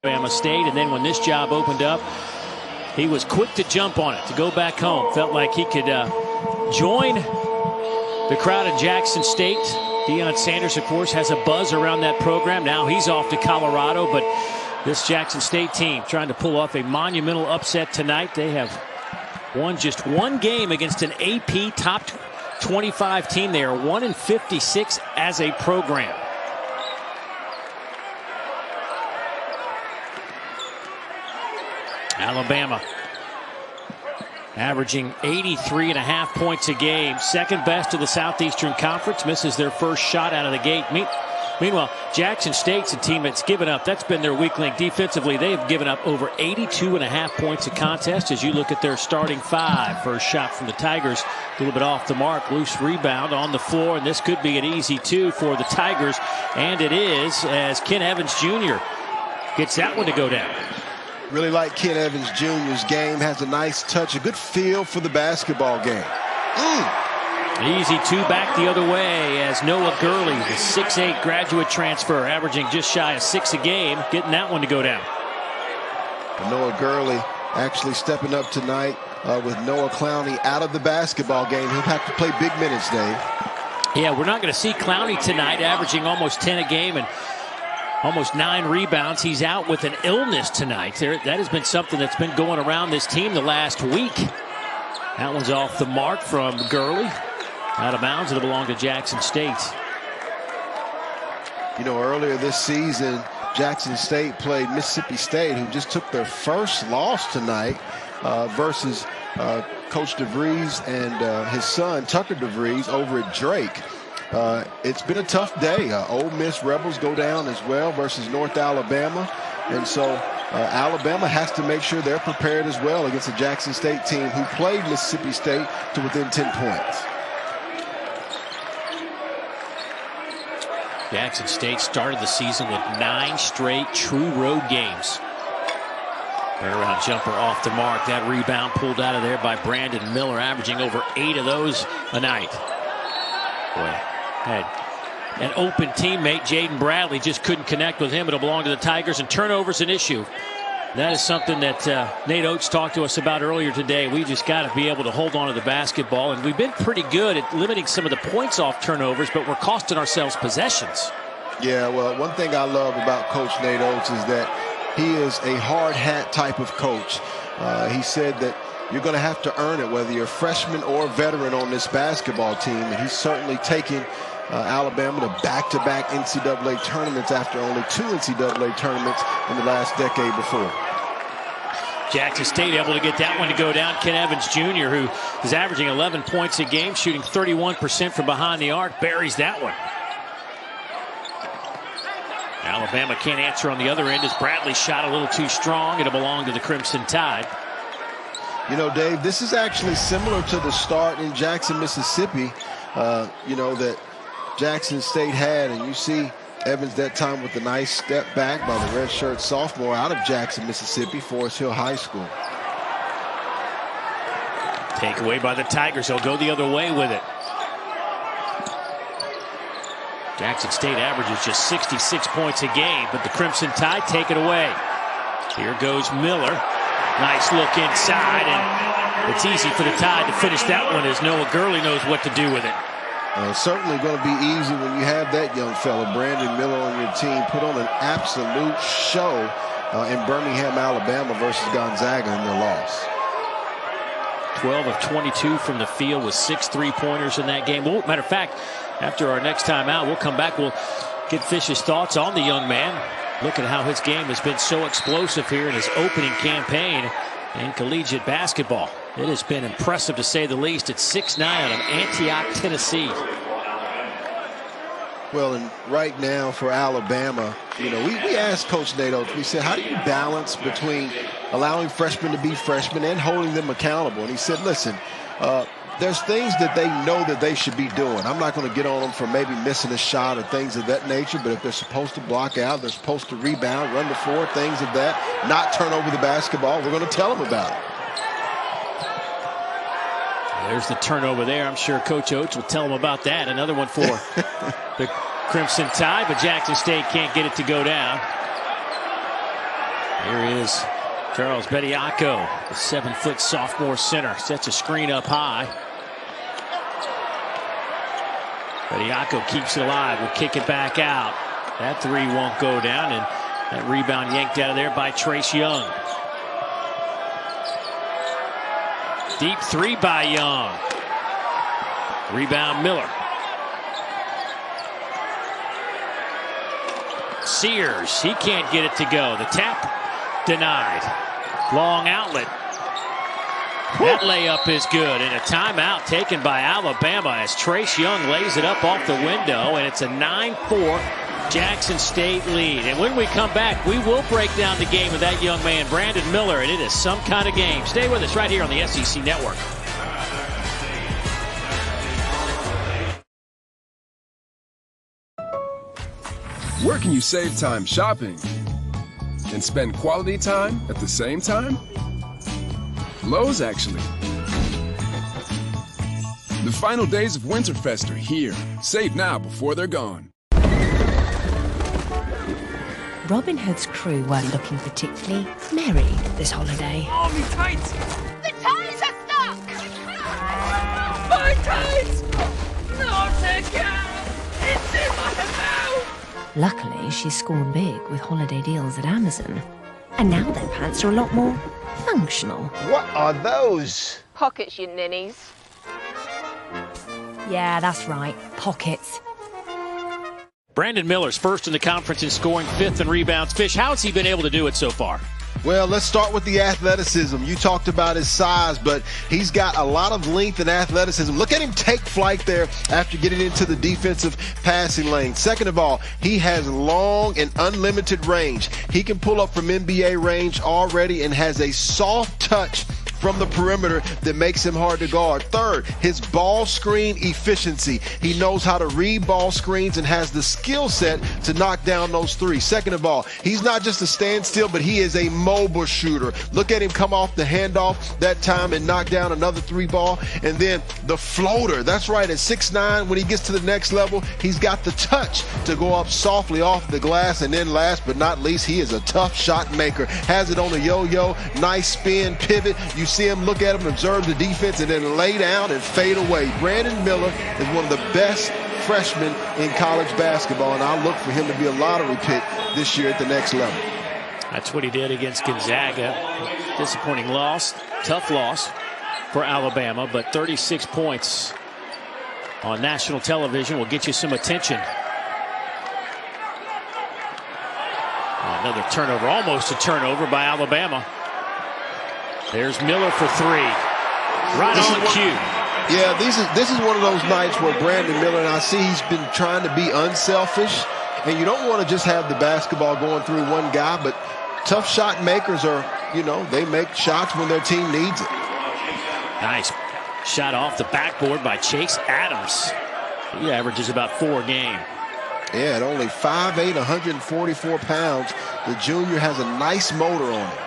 Alabama State, and then when this job opened up, he was quick to jump on it, to go back home. Felt like he could join the crowd at Jackson State. Deion Sanders, of course, has a buzz around that program. Now he's off to Colorado, but this Jackson State team trying to pull off a monumental upset tonight. They have won just one game against an AP top 25 team. They are 1-56 as a program. Alabama averaging 83.5 points a game, second best of the Southeastern Conference. Misses their first shot out of the gate. Meanwhile, Jackson State's a team that's given up. That's been their weak link defensively. They have given up over 82.5 points a contest. As you look at their starting five, first shot from the Tigers, a little bit off the mark, loose rebound on the floor, and this could be an easy two for the Tigers, and it is, as Ken Evans Jr. gets that one to go down. Really like Ken Evans Jr.'s game. Has a nice touch, a good feel for the basketball game. Easy two back the other way as Noah Gurley, the 6'8 graduate transfer, averaging just shy of 6 a game, getting that one to go down. Noah Gurley actually stepping up tonight with Noah Clowney out of the basketball game. He'll have to play big minutes, Dave. Yeah, we're not going to see Clowney tonight, averaging almost 10 a game and almost 9 rebounds. He's out with an illness tonight. That has been something that's been going around this team the last week. That one's off the mark from Gurley. Out of bounds. It'll belong to Jackson State. You know, earlier this season, Jackson State played Mississippi State, who just took their first loss tonight versus Coach DeVries and his son, Tucker DeVries, over at Drake. It's been a tough day. Ole Miss Rebels go down as well versus North Alabama. And so Alabama has to make sure they're prepared as well against the Jackson State team who played Mississippi State to within 10 points. Jackson State started the season with 9 straight true road games. Around jumper off the mark. That rebound pulled out of there by Brandon Miller, averaging over 8 of those a night. Boy, had an open teammate, Jaden Bradley, just couldn't connect with him. It'll belong to the Tigers, and turnovers an issue. That is something that Nate Oates talked to us about earlier today. We just got to be able to hold on to the basketball, and we've been pretty good at limiting some of the points off turnovers, but we're costing ourselves possessions. Yeah, well, one thing I love about Coach Nate Oates is that he is a hard hat type of coach. He said that you're going to have to earn it, whether you're a freshman or a veteran on this basketball team, and he's certainly taking Alabama to back-to-back NCAA tournaments after only 2 NCAA tournaments in the last decade before. Jackson State able to get that one to go down. Ken Evans Jr., who is averaging 11 points a game, shooting 31% from behind the arc, buries that one. Alabama can't answer on the other end as Bradley shot a little too strong. It'll belong to the Crimson Tide. You know, Dave, this is actually similar to the start in Jackson, Mississippi, you know, that Jackson State had, and you see Evans that time with a nice step back by the redshirt sophomore out of Jackson, Mississippi, Forest Hill High School. Takeaway by the Tigers. They'll go the other way with it. Jackson State averages just 66 points a game, but the Crimson Tide take it away. Here goes Miller. Nice look inside, and it's easy for the Tide to finish that one as Noah Gurley knows what to do with it. Certainly going to be easy when you have that young fella, Brandon Miller, on your team. Put on an absolute show in Birmingham, Alabama versus Gonzaga in their loss. 12 of 22 from the field with 6 3-pointers in that game. Well, matter of fact, after our next time out, we'll come back. We'll get Fish's thoughts on the young man. Look at how his game has been so explosive here in his opening campaign in collegiate basketball. It has been impressive to say the least. It's 6'9" out of Antioch, Tennessee. Well, and right now for Alabama, you know, we asked Coach Nate Oates, we said, how do you balance between allowing freshmen to be freshmen and holding them accountable? And he said, listen, there's things that they know that they should be doing. I'm not going to get on them for maybe missing a shot or things of that nature, but if they're supposed to block out, they're supposed to rebound, run the floor, things of that, not turn over the basketball, we're going to tell them about it. There's the turnover there. I'm sure Coach Oates will tell them about that. Another one for the Crimson Tide, but Jackson State can't get it to go down. Here is Charles Bediako, the 7-foot sophomore center. Sets a screen up high. Bediako keeps it alive. Will kick it back out. That three won't go down, and that rebound yanked out of there by Trace Young. Deep three by Young. Rebound Miller. Sears, he can't get it to go. The tap denied. Long outlet. That layup is good, and a timeout taken by Alabama as Trace Young lays it up off the window, and it's a 9-4 Jackson State lead. And when we come back, we will break down the game of that young man, Brandon Miller, and it is some kind of game. Stay with us right here on the SEC Network. Where can you save time shopping and spend quality time at the same time? Lowe's, actually. The final days of Winterfest are here. Save now before they're gone. Robin Hood's crew weren't looking particularly merry this holiday. Oh, me tights! The ties are stuck! My tights! Not again! It's in my mouth! Luckily, she scored big with holiday deals at Amazon. And now their pants are a lot more functional. What are those? Pockets, you ninnies. Yeah, that's right. Pockets. Brandon Miller's first in the conference in scoring, 5th in rebounds. Fish, how has he been able to do it so far? Well, let's start with the athleticism. You talked about his size, but he's got a lot of length and athleticism. Look at him take flight there after getting into the defensive passing lane. Second of all, he has long and unlimited range. He can pull up from NBA range already and has a soft touch from the perimeter that makes him hard to guard. Third, his ball screen efficiency. He knows how to read ball screens and has the skill set to knock down those threes. Second of all, he's not just a standstill, but he is a mobile shooter. Look at him come off the handoff that time and knock down another three ball. And then the floater. That's right, at 6'9", when he gets to the next level, he's got the touch to go up softly off the glass. And then last but not least, he is a tough shot maker. Has it on a yo-yo, nice spin, pivot. You see him look at him, observe the defense, and then lay down and fade away. Brandon Miller is one of the best freshmen in college basketball, and I look for him to be a lottery pick this year at the next level. That's what he did against Gonzaga. Disappointing loss, tough loss for Alabama, but 36 points on national television will get you some attention. Another turnover, almost a turnover by Alabama. There's Miller for three. Right on cue. Yeah, this is one of those nights where Brandon Miller, and I see he's been trying to be unselfish, and you don't want to just have the basketball going through one guy, but tough shot makers are, they make shots when their team needs it. Nice shot off the backboard by Chase Adams. He averages about 4 a game. Yeah, at only 5'8", 144 pounds, the junior has a nice motor on him.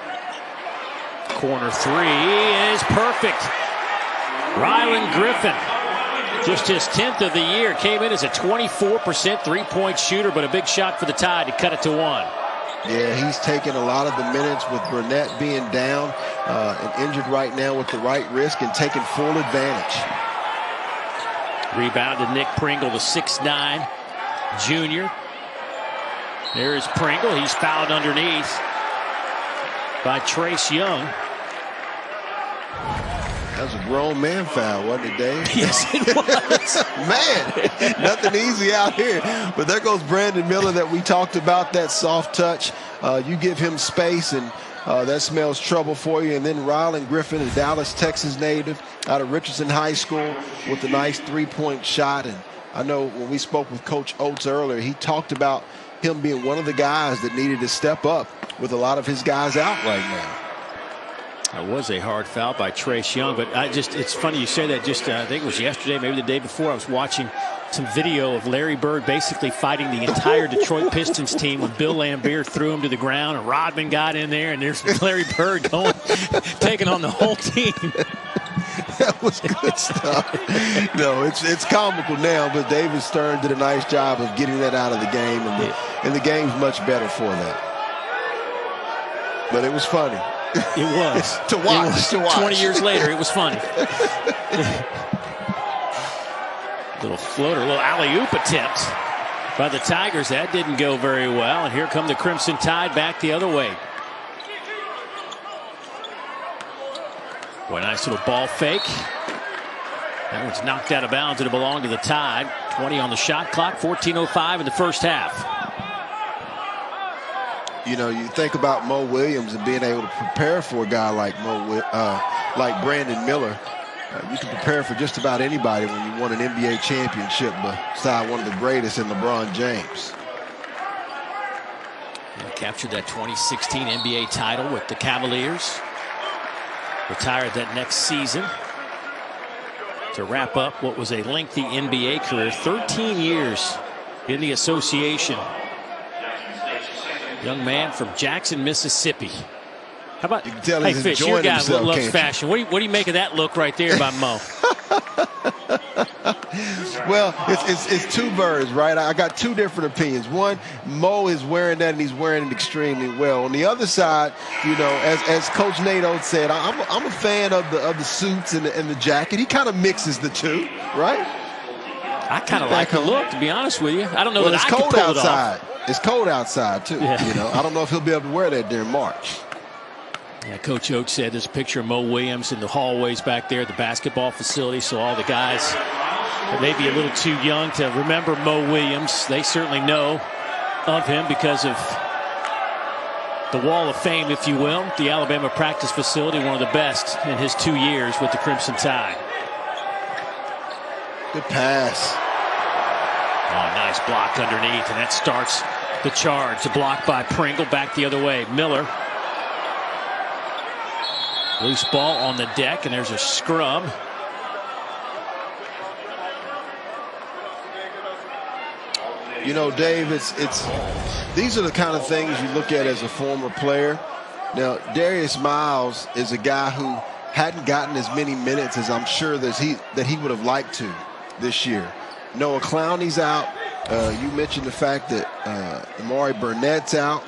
Corner three is perfect. Rylan Griffin, just his 10th of the year, came in as a 24% three-point shooter, but a big shot for the Tide to cut it to 1. Yeah, he's taking a lot of the minutes with Burnett being down and injured right now with the right wrist and taking full advantage. Rebound to Nick Pringle, the 6'9" junior. There's Pringle. He's fouled underneath by Trace Young. That was a grown man foul, wasn't it, Dave? Yes, it was. Man, nothing easy out here. But there goes Brandon Miller that we talked about, that soft touch. You give him space, and that smells trouble for you. And then Rylan Griffin, a Dallas, Texas native, out of Richardson High School with a nice three-point shot. And I know when we spoke with Coach Oates earlier, he talked about him being one of the guys that needed to step up with a lot of his guys out right now. That was a hard foul by Trace Young, but it's funny you say that. I think it was yesterday, maybe the day before, I was watching some video of Larry Bird basically fighting the entire Detroit Pistons team when Bill Laimbeer threw him to the ground and Rodman got in there, and there's Larry Bird taking on the whole team. That was good stuff. No, it's comical now, but David Stern did a nice job of getting that out of the game, and the game's much better for that. But it was funny. It was. to watch. It was. To watch. 20 years later, it was funny. Little floater, little alley-oop attempt by the Tigers. That didn't go very well. And here come the Crimson Tide back the other way. Boy, nice little ball fake. That one's knocked out of bounds. It'll belong to the Tide. 20 on the shot clock. 14:05 in the first half. You know, you think about Mo Williams and being able to prepare for a guy like like Brandon Miller. You can prepare for just about anybody when you won an NBA championship beside one of the greatest in LeBron James. He captured that 2016 NBA title with the Cavaliers. Retired that next season to wrap up what was a lengthy NBA career. 13 years in the association. Young man from Jackson, Mississippi. How about, you can tell hey, he's Fish, enjoying your guy himself, loves fashion. What do you make of that look right there by Mo? Well, it's two birds, right? I got two different opinions. One, Mo is wearing that, and he's wearing it extremely well. On the other side, you know, as Coach Nate Oates said, I'm a fan of the suits and the jacket. He kind of mixes the two, right? I kind of like the look, to be honest with you. I don't know well, that it's I cold could pull outside. it off. It's cold outside too. Yeah. You know, I don't know if he'll be able to wear that during March. Yeah, Coach Oates said there's a picture of Mo Williams in the hallways back there at the basketball facility. So all the guys that may be a little too young to remember Mo Williams, they certainly know of him because of the Wall of Fame, if you will. The Alabama practice facility, one of the best in his 2 years with the Crimson Tide. Good pass. Oh, nice block underneath, and that starts the charge. A block by Pringle, back the other way. Miller. Loose ball on the deck, and there's a scrum. You know, Dave, these are the kind of things you look at as a former player. Now, Darius Miles is a guy who hadn't gotten as many minutes as I'm sure that he would have liked to this year. Noah Clowney's out. You mentioned the fact that Amari Burnett's out.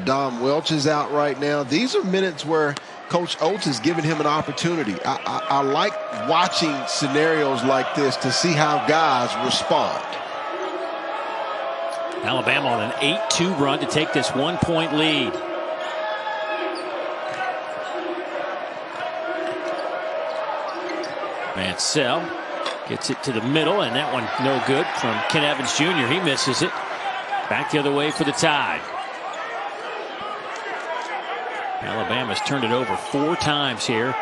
Dom Welch is out right now. These are minutes where Coach Oates is giving him an opportunity. I like watching scenarios like this to see how guys respond. Alabama on an 8-2 run to take this 1-point lead. Mansell gets it to the middle, and that one no good from Ken Evans Jr. He misses it. Back the other way for the Tide. Alabama's turned it over 4 times here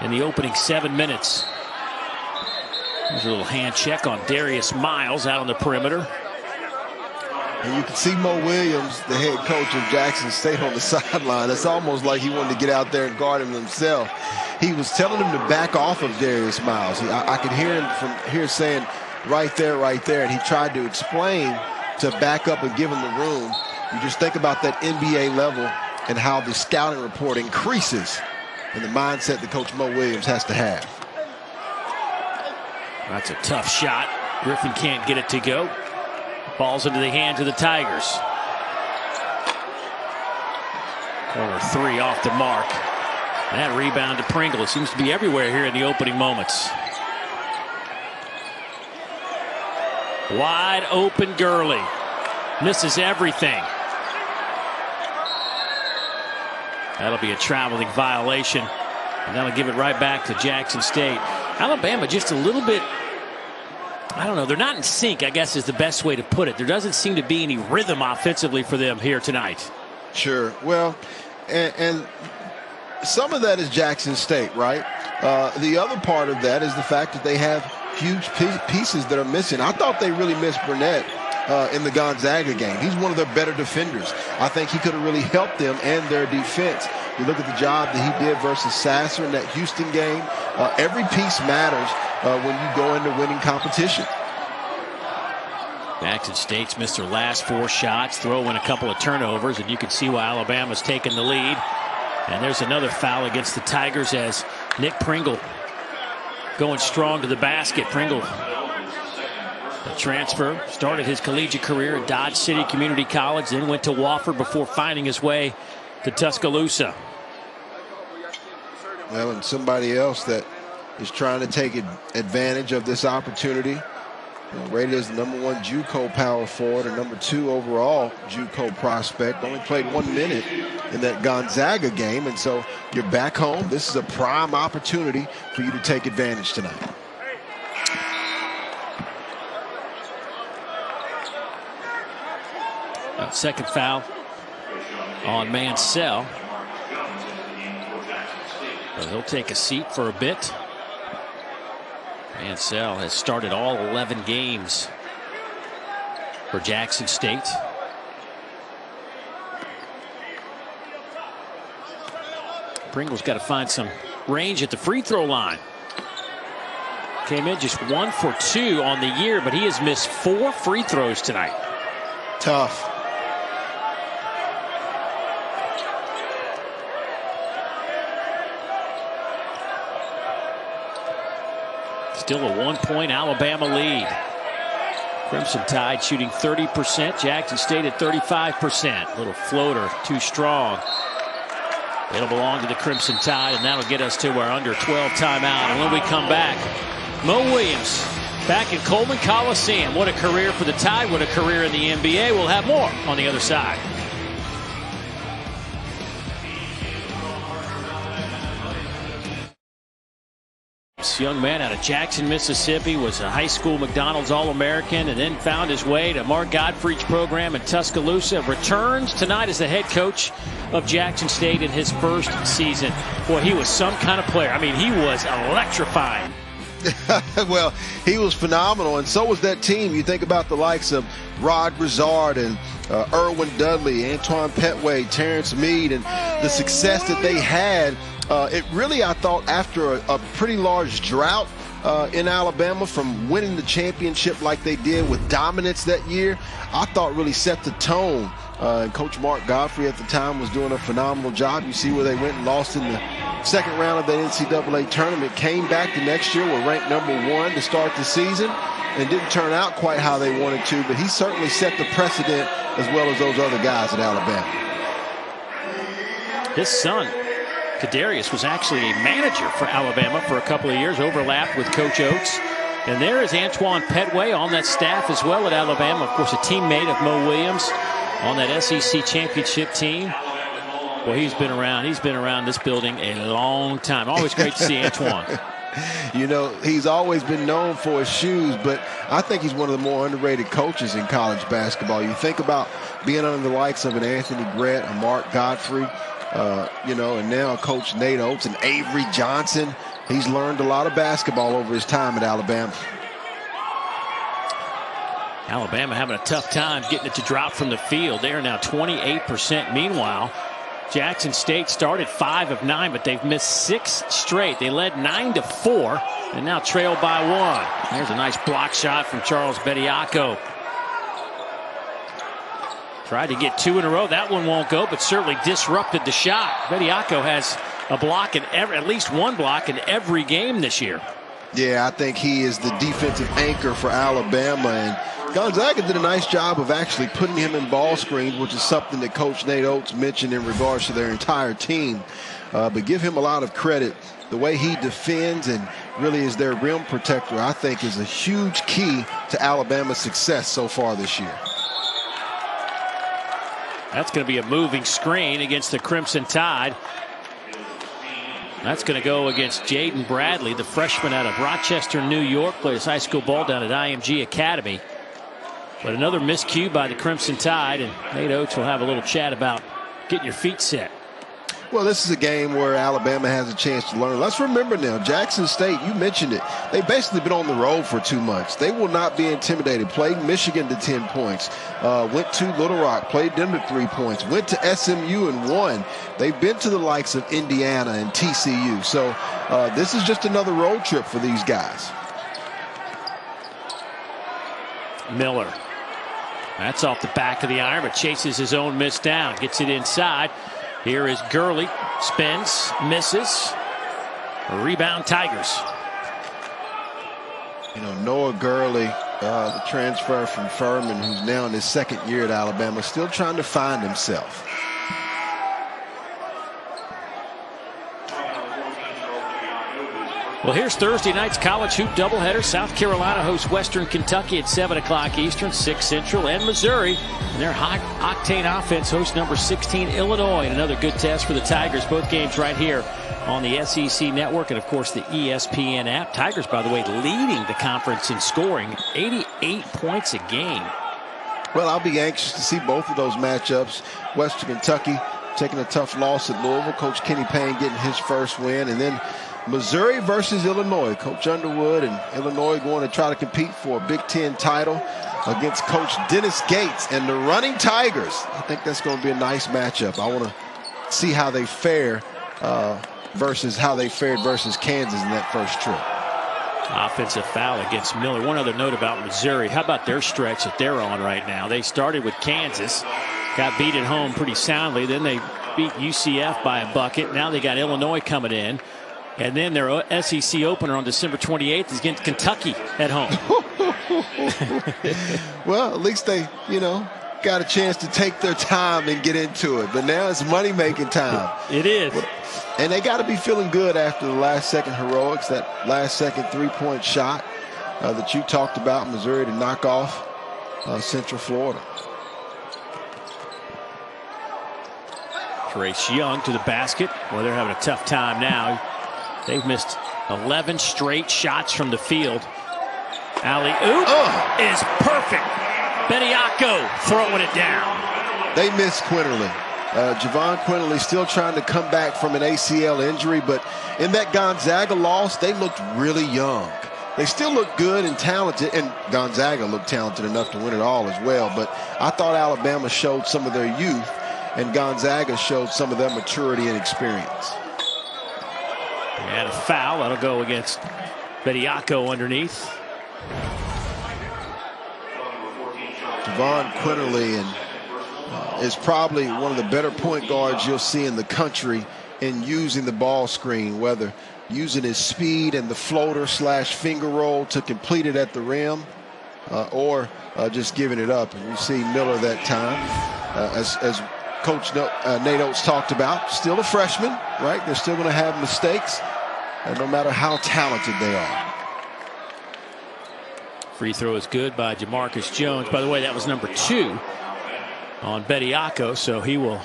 in the opening 7 minutes. There's a little hand check on Darius Miles out on the perimeter. And you can see Mo Williams, the head coach of Jackson State, on the sideline. It's almost like he wanted to get out there and guard him himself. He was telling him to back off of Darius Miles. I could hear him from here saying, right there, and he tried to explain to back up and give him the room. You just think about that NBA level and how the scouting report increases and the mindset that Coach Mo Williams has to have. That's a tough shot. Griffin can't get it to go. Ball's into the hands of the Tigers. Corner 3 off the mark. And that rebound to Pringle. It seems to be everywhere here in the opening moments. Wide open Gurley. Misses everything. That'll be a traveling violation. And that'll give it right back to Jackson State. Alabama just a little bit, I don't know, they're not in sync, I guess is the best way to put it. There doesn't seem to be any rhythm offensively for them here tonight. Sure. Well, and some of that is Jackson State, right? The other part of that is the fact that they have huge pieces that are missing. I thought they really missed Burnett in the Gonzaga game. He's one of their better defenders. I think he could have really helped them and their defense. You look at the job that he did versus Sasser in that Houston game. Every piece matters when you go into winning competition. Jackson State's missed their last 4 shots, throw in a couple of turnovers, and you can see why Alabama's taken the lead. And there's another foul against the Tigers as Nick Pringle going strong to the basket. Pringle, a transfer, started his collegiate career at Dodge City Community College, then went to Wofford before finding his way to Tuscaloosa. Well, and somebody else that is trying to take advantage of this opportunity. Rated as the #1 JUCO power forward and #2 overall JUCO prospect. Only played 1 minute in that Gonzaga game, and so you're back home. This is a prime opportunity for you to take advantage tonight. Second foul on Mansell. But he'll take a seat for a bit. Mansell has started all 11 games for Jackson State. Pringle's got to find some range at the free throw line. Came in just 1 for 2 on the year, but he has missed 4 free throws tonight. Tough. Still a 1-point Alabama lead. Crimson Tide shooting 30%. Jackson State at 35%. Little floater, too strong. It'll belong to the Crimson Tide, and that'll get us to our under 12 timeout. And when we come back, Mo Williams back in Coleman Coliseum. What a career for the Tide. What a career in the NBA. We'll have more on the other side. This young man out of Jackson, Mississippi, was a high school McDonald's All-American and then found his way to Mark Gottfried's program in Tuscaloosa. Returns tonight as the head coach of Jackson State in his first season. Boy, he was some kind of player. I mean, he was electrifying. Well, he was phenomenal, and so was that team. You think about the likes of Rod Broussard and Erwin Dudley, Antoine Petway, Terrence Mead, and the success that they had. It really, I thought, after a pretty large drought in Alabama from winning the championship like they did with dominance that year, I thought really set the tone. And Coach Mark Godfrey at the time was doing a phenomenal job. You see where they went and lost in the second round of the NCAA tournament. Came back the next year, were ranked #1 to start the season, and didn't turn out quite how they wanted to. But he certainly set the precedent as well as those other guys at Alabama. His son, Kadarius, was actually a manager for Alabama for a couple of years, overlapped with Coach Oates. And there is Antoine Petway on that staff as well at Alabama. Of course, a teammate of Mo Williams on that SEC championship team. Well, he's been around this building a long time. Always great to see Antoine. You know, he's always been known for his shoes, but I think he's one of the more underrated coaches in college basketball. You think about being under the likes of an Anthony Grant, a Mark Godfrey, and now Coach Nate Oates and Avery Johnson. He's learned a lot of basketball over his time at Alabama. Alabama having a tough time getting it to drop from the field. They are now 28%. Meanwhile, Jackson State started 5 of 9, but they've missed 6 straight. They led 9-4 and now trailed by 1. There's a nice block shot from Charles Bediako. Tried to get 2 in a row. That one won't go, but certainly disrupted the shot. Bediako has a block at least 1 block in every game this year. Yeah, I think he is the defensive anchor for Alabama, and Gonzaga did a nice job of actually putting him in ball screens, which is something that Coach Nate Oates mentioned in regards to their entire team. But give him a lot of credit. The way he defends and really is their rim protector, I think, is a huge key to Alabama's success so far this year. That's going to be a moving screen against the Crimson Tide. That's going to go against Jaden Bradley, the freshman out of Rochester, New York. Plays high school ball down at IMG Academy. But another miscue by the Crimson Tide, and Nate Oates will have a little chat about getting your feet set. Well, this is a game where Alabama has a chance to learn. Let's remember now, Jackson State, you mentioned it. They've basically been on the road for 2 months. They will not be intimidated. Played Michigan to 10 points. Went to Little Rock, played them to 3 points. Went to SMU and won. They've been to the likes of Indiana and TCU. So this is just another road trip for these guys. Miller. That's off the back of the iron, but chases his own miss down. Gets it inside. Here is Gurley. Spins. Misses. A rebound, Tigers. You know, Noah Gurley, the transfer from Furman, who's now in his 2nd year at Alabama, still trying to find himself. Well, here's Thursday night's college hoop doubleheader. South Carolina hosts Western Kentucky at 7 o'clock Eastern, 6 Central, and Missouri. And their high-octane offense hosts number 16 Illinois. And another good test for the Tigers. Both games right here on the SEC Network and, of course, the ESPN app. Tigers, by the way, leading the conference in scoring, 88 points a game. Well, I'll be anxious to see both of those matchups. Western Kentucky taking a tough loss at Louisville. Coach Kenny Payne getting his first win. And then Missouri versus Illinois. Coach Underwood and Illinois going to try to compete for a Big Ten title against Coach Dennis Gates and the running Tigers. I think that's going to be a nice matchup. I want to see how they fare versus how they fared versus Kansas in that first trip. Offensive foul against Miller. One other note about Missouri. How about their stretch that they're on right now? They started with Kansas, got beat at home pretty soundly. Then they beat UCF by a bucket. Now they got Illinois coming in. And then their SEC opener on December 28th is against Kentucky at home. Well, at least they, got a chance to take their time and get into it. But now it's money-making time. It is. And they got to be feeling good after the last-second heroics, that last-second three-point shot that you talked about, Missouri to knock off Central Florida. Trace Young to the basket. Well, they're having a tough time now. They've missed 11 straight shots from the field. Alley-oop is perfect. Bediako throwing it down. They miss Quinterly. Javon Quinterly still trying to come back from an ACL injury, but in that Gonzaga loss, they looked really young. They still look good and talented, and Gonzaga looked talented enough to win it all as well, but I thought Alabama showed some of their youth, and Gonzaga showed some of their maturity and experience. And a foul. That'll go against Bediako underneath. Javon Quinterly is probably one of the better point guards you'll see in the country in using the ball screen, whether using his speed and the floater / finger roll to complete it at the rim or just giving it up. And you see Miller that time, as Coach Nate Oates talked about, still a freshman, right? They're still going to have mistakes, no matter how talented they are. Free throw is good by Jamarcus Jones. By the way, that was number 2 on Bediako, so he will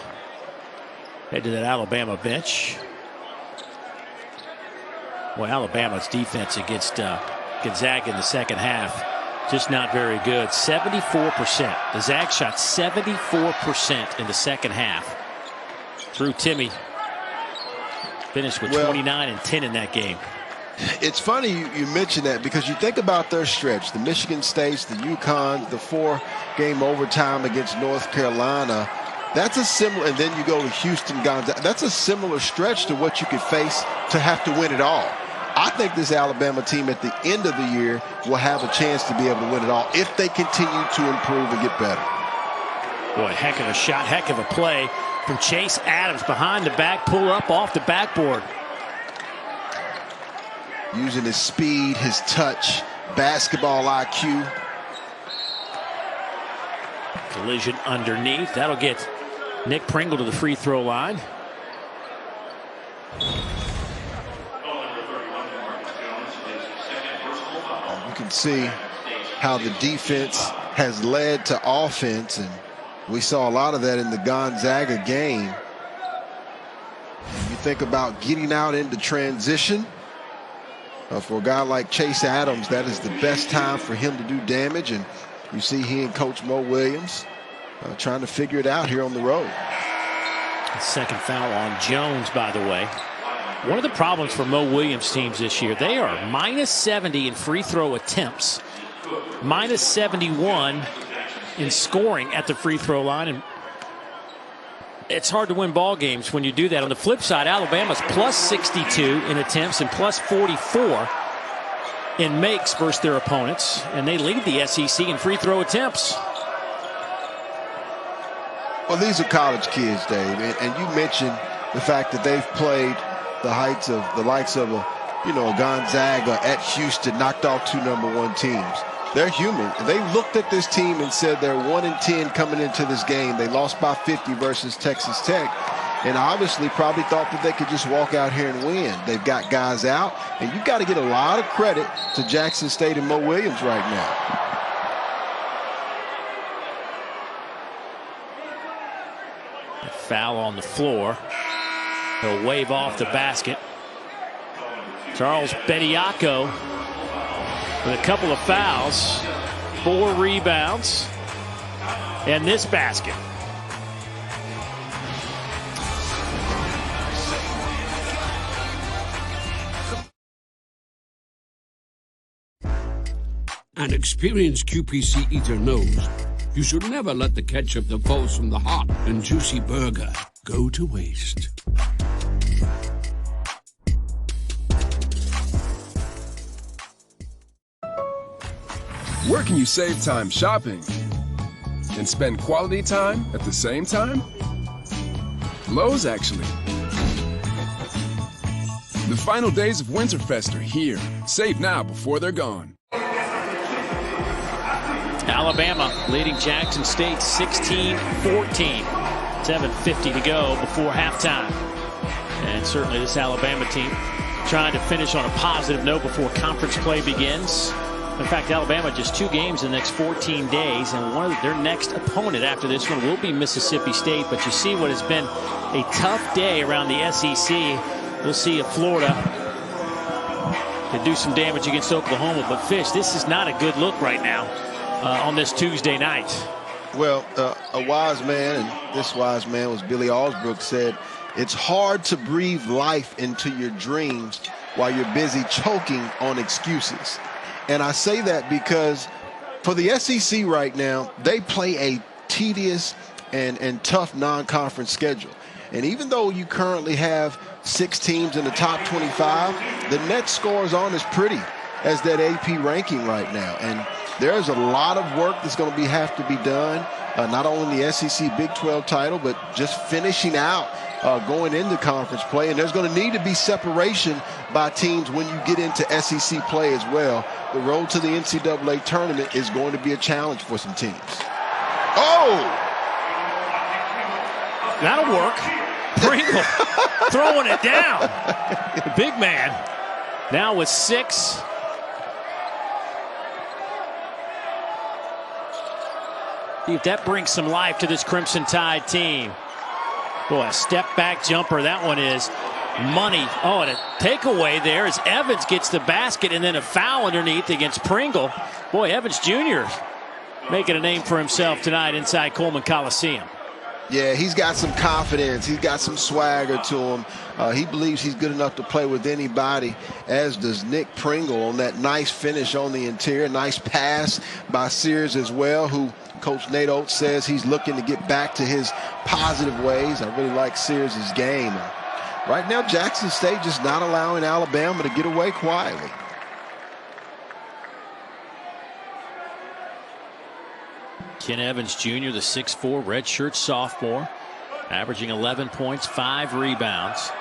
head to that Alabama bench. Well, Alabama's defense against Gonzaga in the second half, just not very good. 74%. The Zags shot 74% in the second half. Drew Timme finished with 29 and 10 in that game. It's funny you mention that, because you think about their stretch, the Michigan States, the UConn, the 4-game overtime against North Carolina. That's a similar, and then you go to Houston, Gonzaga. That's a similar stretch to what you could face to have to win it all. I think this Alabama team at the end of the year will have a chance to be able to win it all if they continue to improve and get better. Boy, heck of a shot, heck of a play from Chase Adams behind the back, pull up off the backboard. Using his speed, his touch, basketball IQ. Collision underneath. That'll get Nick Pringle to the free throw line. You can see how the defense has led to offense, and we saw a lot of that in the Gonzaga game. You think about getting out into transition. For a guy like Chase Adams, that is the best time for him to do damage, and you see he and Coach Mo Williams trying to figure it out here on the road. Second foul on Jones, by the way. One of the problems for Mo Williams teams this year, they are minus 70 in free throw attempts, minus 71 in scoring at the free throw line, and it's hard to win ball games when you do that. On the flip side, Alabama's plus 62 in attempts and plus 44 in makes versus their opponents, and they lead the SEC in free throw attempts. Well, these are college kids, Dave, and you mentioned the fact that they've played the heights of the likes of a Gonzaga at Houston, knocked off 2 #1 teams. They're human. They looked at this team and said they're 1-10 coming into this game. They lost by 50 versus Texas Tech. and obviously probably thought that they could just walk out here and win. They've got guys out, and you've got to get a lot of credit to Jackson State and Mo Williams right now. A foul on the floor. He'll wave off the basket. Charles Bediako with a couple of fouls, 4 rebounds, and this basket. An experienced QPC eater knows you should never let the ketchup that falls from the hot and juicy burger go to waste. Where can you save time shopping and spend quality time at the same time? Lowe's, actually. The final days of Winterfest are here. Save now before they're gone. Alabama leading Jackson State 16-14. 7:50 to go before halftime. And certainly this Alabama team trying to finish on a positive note before conference play begins. In fact, Alabama just 2 games in the next 14 days, and their next opponent after this one will be Mississippi State. But you see what has been a tough day around the SEC. We'll see if Florida can do some damage against Oklahoma. But Fish, this is not a good look right now on this Tuesday night. Well, a wise man, and this wise man was Billy Alsbrook, said, it's hard to breathe life into your dreams while you're busy choking on excuses. And I say that because for the SEC right now, they play a tedious and tough non-conference schedule. And even though you currently have 6 teams in the top 25, the net scores aren't as pretty as that AP ranking right now. And there's a lot of work that's going to have to be done, not only in the SEC Big 12 title, but just finishing out going into conference play. And there's going to need to be separation by teams when you get into SEC play as well. The road to the NCAA tournament is going to be a challenge for some teams. Oh! That'll work. Pringle throwing it down. The big man now with 6. See if that brings some life to this Crimson Tide team. Boy, a step back jumper. That one is money. Oh, and a takeaway there as Evans gets the basket, and then a foul underneath against Pringle. Boy, Evans Jr. making a name for himself tonight inside Coleman Coliseum. Yeah, he's got some confidence. He's got some swagger to him. He believes he's good enough to play with anybody, as does Nick Pringle on that nice finish on the interior. Nice pass by Sears as well, who Coach Nate Oates says he's looking to get back to his positive ways. I really like Sears' game. Right now, Jackson State just not allowing Alabama to get away quietly. Ken Evans Jr., the 6'4" redshirt sophomore, averaging 11 points, 5 rebounds.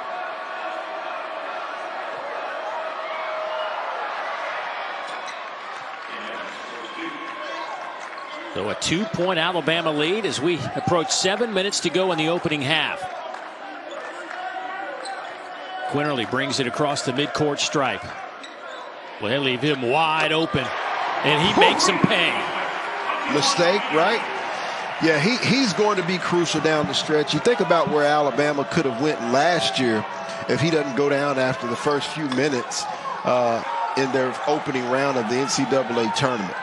So a 2-point Alabama lead as we approach 7 minutes to go in the opening half. Quinterly brings it across the midcourt stripe. Well, they leave him wide open, and he makes him pay. Mistake, right? Yeah, he's going to be crucial down the stretch. You think about where Alabama could have went last year if he doesn't go down after the first few minutes in their opening round of the NCAA tournament.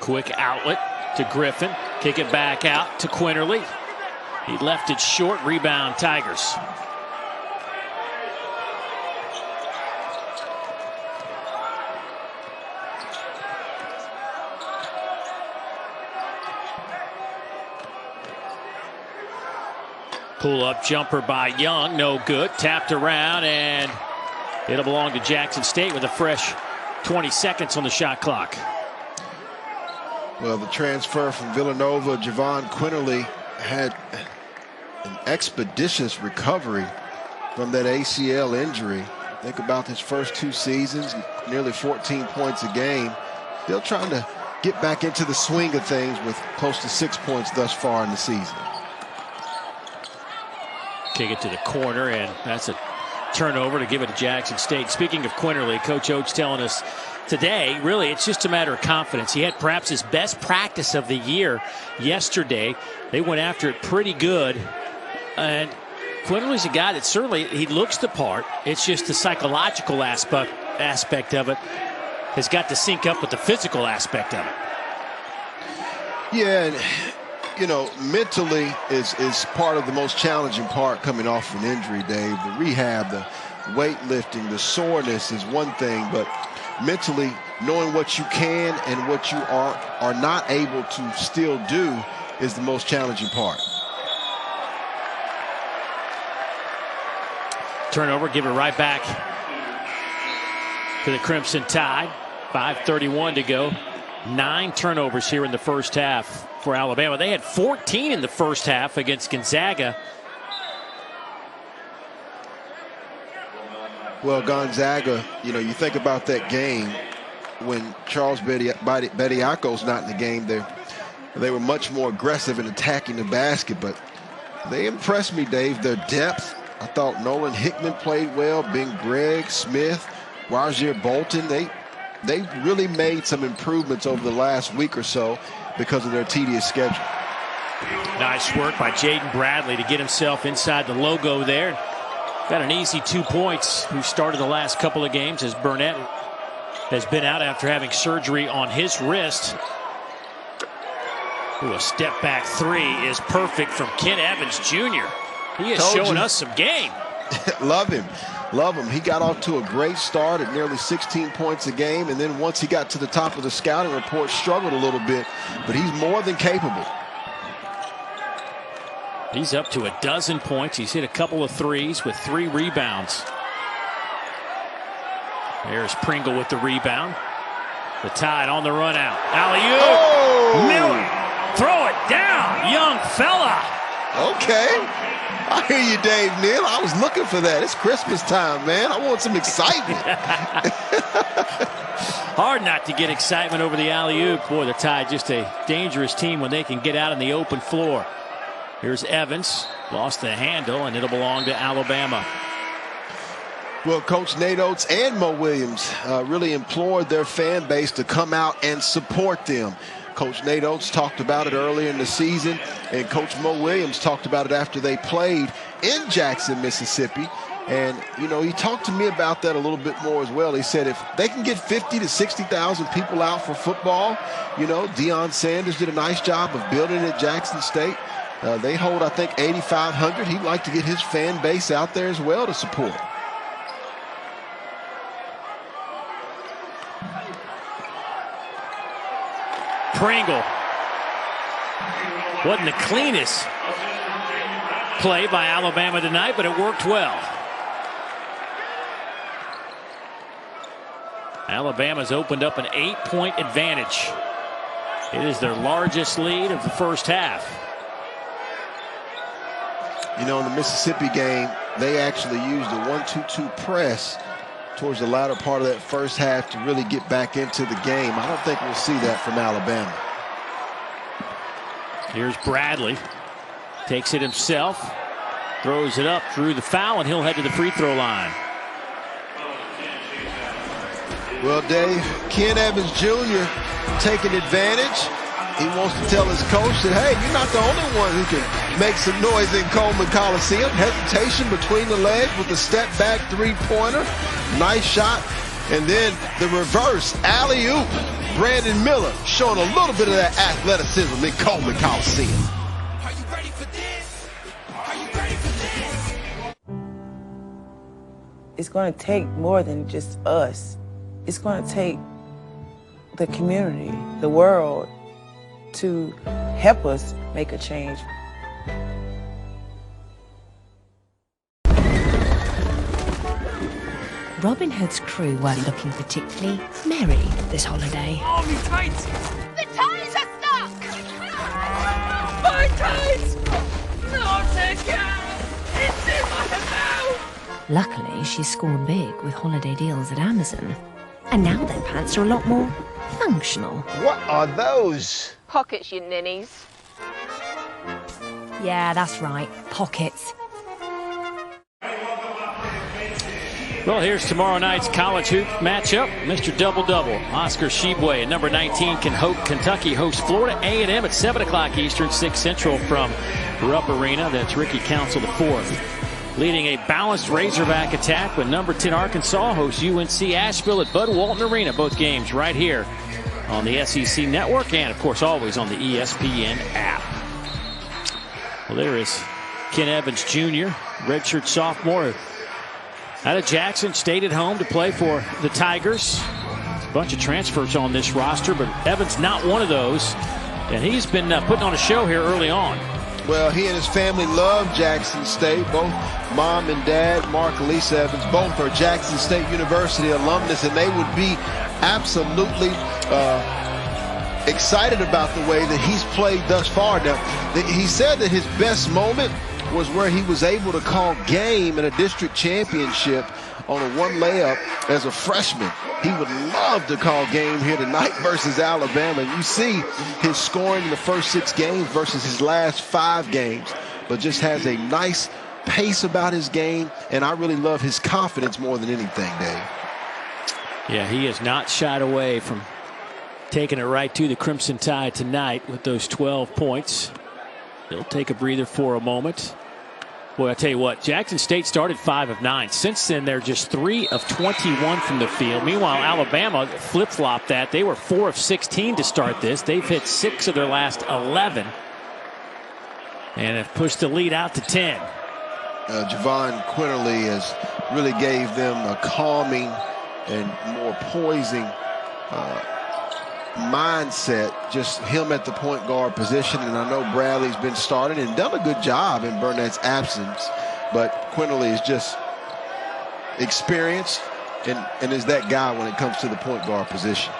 Quick outlet to Griffin. Kick it back out to Quinterly. He left it short. Rebound Tigers. Pull-up jumper by Young, no good. Tapped around, and it'll belong to Jackson State with a fresh 20 seconds on the shot clock. Well, the transfer from Villanova, Javon Quinterly, had an expeditious recovery from that ACL injury. Think about his first 2 seasons, nearly 14 points a game. Still trying to get back into the swing of things with close to 6 points thus far in the season. Kick it to the corner, and that's a turnover to give it to Jackson State. Speaking of Quinterly, Coach Oates telling us today, really, it's just a matter of confidence. He had perhaps his best practice of the year yesterday. They went after it pretty good. And Quinterly's a guy that certainly, he looks the part. It's just the psychological aspect of it has got to sync up with the physical aspect of it. Yeah, and you know, mentally is part of the most challenging part coming off an injury, Dave. The rehab, the weightlifting, the soreness is one thing, but mentally knowing what you can and what you are not able to still do is the most challenging part. Turnover, give it right back to the Crimson Tide. 5:31 to go. 9 turnovers here in the first half for Alabama. They had 14 in the first half against Gonzaga. Well, Gonzaga, you know, you think about that game when Charles Bediako's not in the game. They were much more aggressive in attacking the basket, but they impressed me, Dave. Their depth. I thought Nolan Hickman played well. Ben Gregg, Smith, Rozier Bolton. They really made some improvements over the last week or so because of their tedious schedule. Nice work by Jaden Bradley to get himself inside the logo there. Got an easy 2 points. Who started the last couple of games as Burnett has been out after having surgery on his wrist. Ooh, a step back three is perfect from Ken Evans Jr. He is showing us some game. Love him. Love him. He got off to a great start at nearly 16 points a game, and then once he got to the top of the scouting report, struggled a little bit, but he's more than capable. He's up to 12 points. He's hit a couple of threes with 3 rebounds. There's Pringle with the rebound. The Tide on the run out. Alley-oop. Oh! Miller. Throw it down. Young fella. Okay. I hear you, Dave Neal. I was looking for that. It's Christmas time, man. I want some excitement. Hard not to get excitement over the alley-oop. Boy, the Tide just a dangerous team when they can get out on the open floor. Here's Evans. Lost the handle, and it'll belong to Alabama. Well, Coach Nate Oates and Mo Williams really implored their fan base to come out and support them. Coach Nate Oates talked about it earlier in the season, and Coach Mo Williams talked about it after they played in Jackson, Mississippi. And, you know, he talked to me about that a little bit more as well. He said if they can get 50 to 60,000 people out for football, you know, Deion Sanders did a nice job of building it at Jackson State. They hold, I think, 8,500. He'd like to get his fan base out there as well to support. Pringle. Wasn't the cleanest play by Alabama tonight, but it worked well. Alabama's opened up an 8-point advantage. It is their largest lead of the first half. You know, in the Mississippi game, they actually used a 1-2-2 press towards the latter part of that first half to really get back into the game. I don't think we'll see that from Alabama. Here's Bradley. Takes it himself. Throws it up, drew the foul, and he'll head to the free throw line. Well, Dave, Ken Evans Jr. taking advantage. He wants to tell his coach that, hey, you're not the only one who can make some noise in Coleman Coliseum. Hesitation between the legs with the step back three-pointer. Nice shot. And then the reverse alley-oop. Brandon Miller showing a little bit of that athleticism in Coleman Coliseum. Are you ready for this? Are you ready for this? It's going to take more than just us. It's going to take the community, the world, to help us make a change. Robin Hood's crew weren't looking particularly merry this holiday. Oh, me tights! The ties are stuck! My tights! Not again! It's in my mouth! Luckily, she scored big with holiday deals at Amazon. And now their pants are a lot more functional. What are those? Pockets, you ninnies. Yeah, that's right. Pockets. Well, here's tomorrow night's college hoop matchup. Mr. Double-Double, Oscar Tshiebwe, at number 19, Kentucky hosts Florida A&M at 7 o'clock Eastern, 6 Central from Rupp Arena. That's Ricky Council IV. Leading a balanced Razorback attack when number 10 Arkansas hosts UNC Asheville at Bud Walton Arena. Both games right here on the SEC Network and, of course, always on the ESPN app. Well, there is Ken Evans Jr., redshirt sophomore, out of Jackson, stayed at home to play for the Tigers. There's a bunch of transfers on this roster, but Evans not one of those. And he's been putting on a show here early on. Well, he and his family love Jackson State. Both mom and dad, Mark and Lisa Evans, both are Jackson State University alumnus, and they would be absolutely excited about the way that he's played thus far. Now, he said that his best moment was where he was able to call game in a district championship on a one layup as a freshman. He would love to call game here tonight versus Alabama. And you see his scoring in the first 6 games versus his last 5 games, but just has a nice pace about his game, and I really love his confidence more than anything, Dave. Yeah, he has not shied away from taking it right to the Crimson Tide tonight with those 12 points. He'll take a breather for a moment. Boy, I tell you what, Jackson State started 5 of 9. Since then, they're just 3 of 21 from the field. Meanwhile, Alabama flip-flopped that. They were 4 of 16 to start this. They've hit 6 of their last 11 and have pushed the lead out to 10. Javon Quinterly has really gave them a calming and more poising mindset, just him at the point guard position. And I know Bradley's been starting and done a good job in Burnett's absence, but Quinterly is just experienced and is that guy when it comes to the point guard position.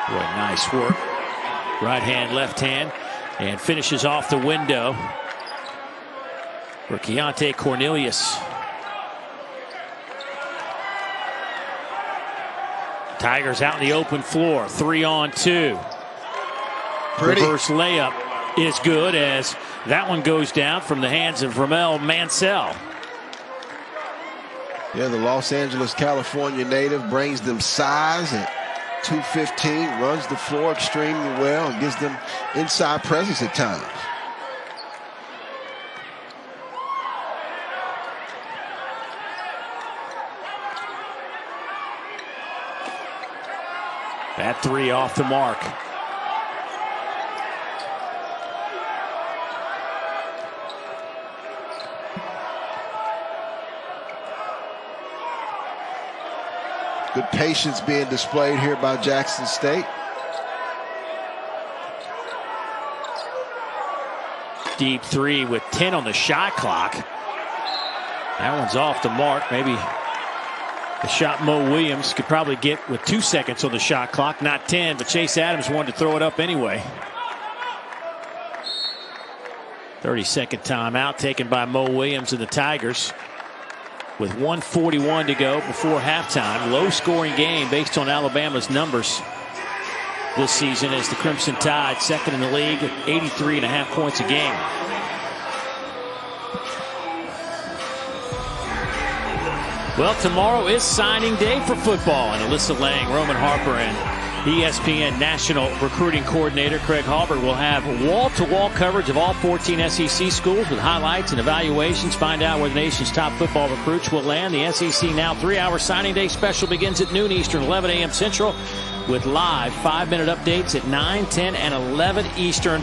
Boy, nice work. Right hand, left hand, and finishes off the window for Keontae Cornelius. Tigers out in the open floor, 3-on-2. Pretty. Reverse layup is good as that one goes down from the hands of Ramel Mansell. Yeah, the Los Angeles, California native brings them size at 215, runs the floor extremely well, and gives them inside presence at times. That 3 off the mark. Good patience being displayed here by Jackson State. Deep 3 with 10 on the shot clock. That one's off the mark. Maybe the shot Mo Williams could probably get with 2 seconds on the shot clock, not 10, but Chase Adams wanted to throw it up anyway. 30-second timeout taken by Mo Williams and the Tigers with 1:41 to go before halftime. Low scoring game based on Alabama's numbers this season as the Crimson Tide, second in the league at 83.5 points a game. Well, tomorrow is signing day for football, and Alyssa Lang, Roman Harper, and ESPN National Recruiting Coordinator Craig Halbert will have wall-to-wall coverage of all 14 SEC schools with highlights and evaluations. Find out where the nation's top football recruits will land. The SEC Now 3-hour signing day special begins at noon Eastern, 11 a.m. Central, with live 5-minute updates at 9, 10, and 11 Eastern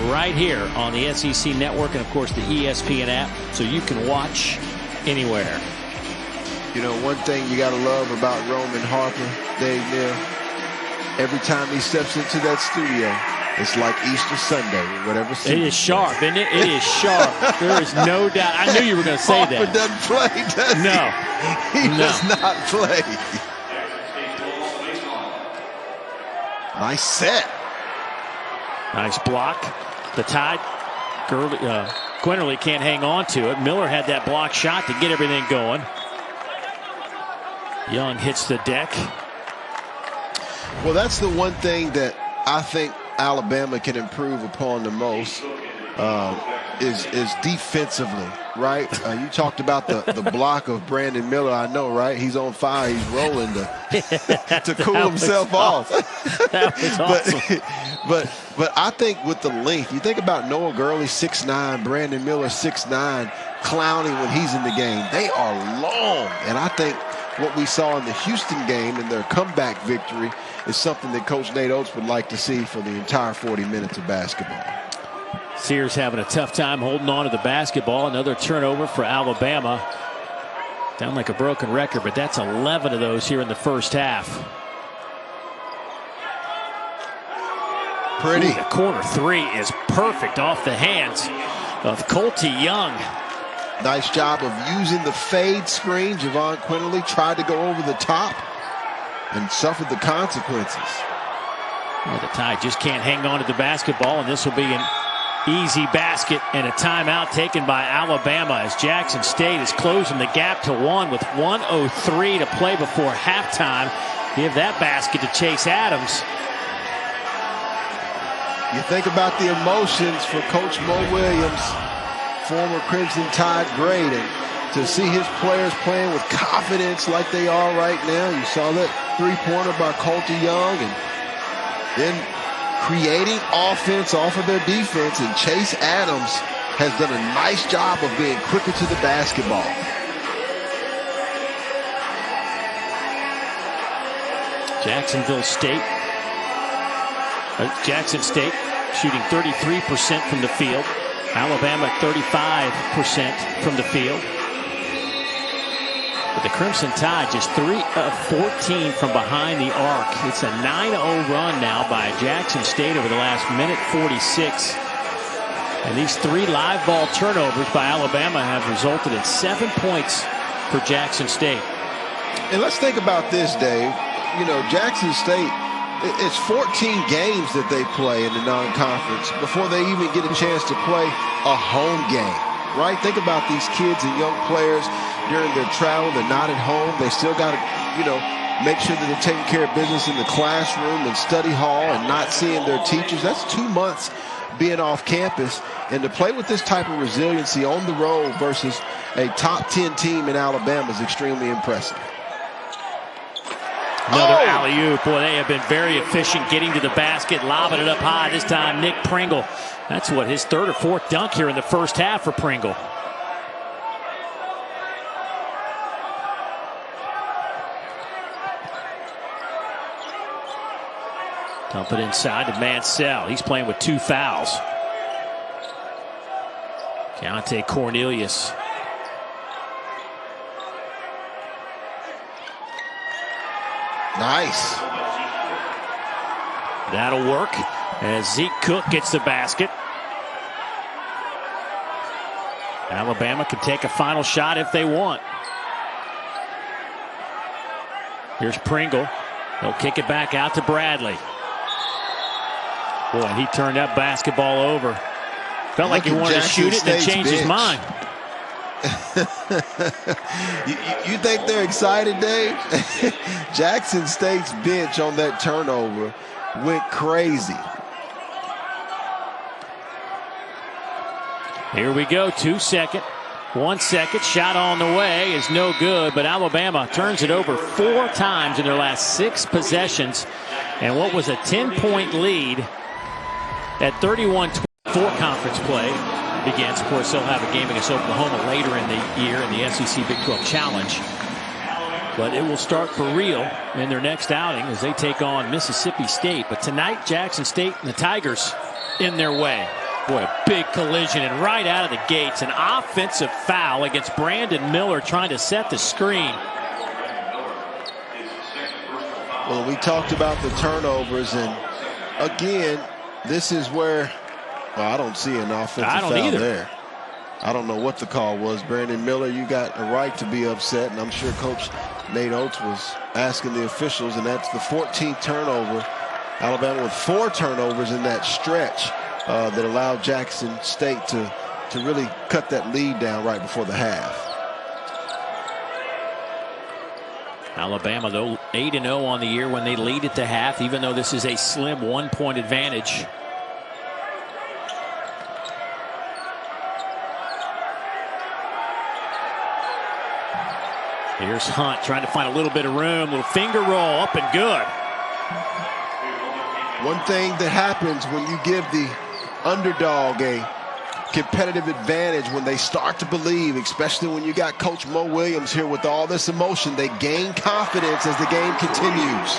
right here on the SEC Network and, of course, the ESPN app, so you can watch anywhere. You know, one thing you got to love about Roman Harper, Dave Neal, every time he steps into that studio, it's like Easter Sunday, whatever. It is sharp, isn't it? It is sharp. There is no doubt. I knew you were going to say Harper that. doesn't play, does no. He does not play. Nice set. Nice block. The Tide, Quinterly can't hang on to it. Miller had that block shot to get everything going. Young hits the deck. Well, that's the one thing that I think Alabama can improve upon the most is defensively, right? You talked about the block of Brandon Miller. I know, right? He's on fire. He's rolling to cool himself off. That was awesome. But I think with the length, you think about Noah Gurley 6'9", Brandon Miller 6'9", Clowney when he's in the game. They are long, and I think what we saw in the Houston game in their comeback victory is something that Coach Nate Oates would like to see for the entire 40 minutes of basketball. Sears having a tough time holding on to the basketball. Another turnover for Alabama. Down like a broken record, but that's 11 of those here in the first half. Pretty. The corner three is perfect off the hands of Colty Young. Nice job of using the fade screen. Javon Quinterly tried to go over the top and suffered the consequences. Well, the Tide just can't hang on to the basketball, and this will be an easy basket and a timeout taken by Alabama as Jackson State is closing the gap to 1 with 1:03 to play before halftime. Give that basket to Chase Adams. You think about the emotions for Coach Mo Williams, former Crimson Tide great, and to see his players playing with confidence like they are right now. You saw that three-pointer by Colty Young, and then creating offense off of their defense, and Chase Adams has done a nice job of being quicker to the basketball. Jackson State shooting 33% from the field. Alabama 35% from the field. But the Crimson Tide just 3 of 14 from behind the arc. It's a 9-0 run now by Jackson State over the last minute 46. And these 3 live ball turnovers by Alabama have resulted in 7 points for Jackson State. And let's think about this, Dave. You know, Jackson State, it's 14 games that they play in the non-conference before they even get a chance to play a home game, right? Think about these kids and young players during their travel. They're not at home. They still got to, make sure that they're taking care of business in the classroom and study hall and not seeing their teachers. That's 2 months being off campus. And to play with this type of resiliency on the road versus a top 10 team in Alabama is extremely impressive. Another alley-oop. Boy, they have been very efficient getting to the basket, lobbing it up high. This time, Nick Pringle. That's what his 3rd or 4th dunk here in the first half for Pringle. Dump it inside to Mansell. He's playing with 2 fouls. Keontae Cornelius. Nice. That'll work as Zeke Cook gets the basket. Alabama can take a final shot if they want. Here's Pringle. He'll kick it back out to Bradley. Boy, he turned that basketball over. Felt like he wanted to shoot it and then changed his mind. You think they're excited, Dave? Jackson State's bench on that turnover went crazy. Here we go, 2 second. 1 second, shot on the way is no good, but Alabama turns it over 4 times in their last 6 possessions. And what was a 10-point lead at 31-24 conference play begins. Of course, they'll have a game against Oklahoma later in the year in the SEC Big 12 Challenge. But it will start for real in their next outing as they take on Mississippi State. But tonight, Jackson State and the Tigers in their way. Boy, a big collision, and right out of the gates, an offensive foul against Brandon Miller trying to set the screen. Well, we talked about the turnovers, and again, this is where, well, I don't see an offensive foul there. I don't know what the call was. Brandon Miller, you got a right to be upset, and I'm sure Coach Nate Oates was asking the officials, and that's the 14th turnover. Alabama with 4 turnovers in that stretch that allowed Jackson State to really cut that lead down right before the half. Alabama, though, 8-0 on the year when they lead at the half, even though this is a slim 1-point advantage. Here's Hunt trying to find a little bit of room. Little finger roll, up and good. One thing that happens when you give the underdog a competitive advantage, when they start to believe, especially when you got Coach Mo Williams here with all this emotion, they gain confidence as the game continues.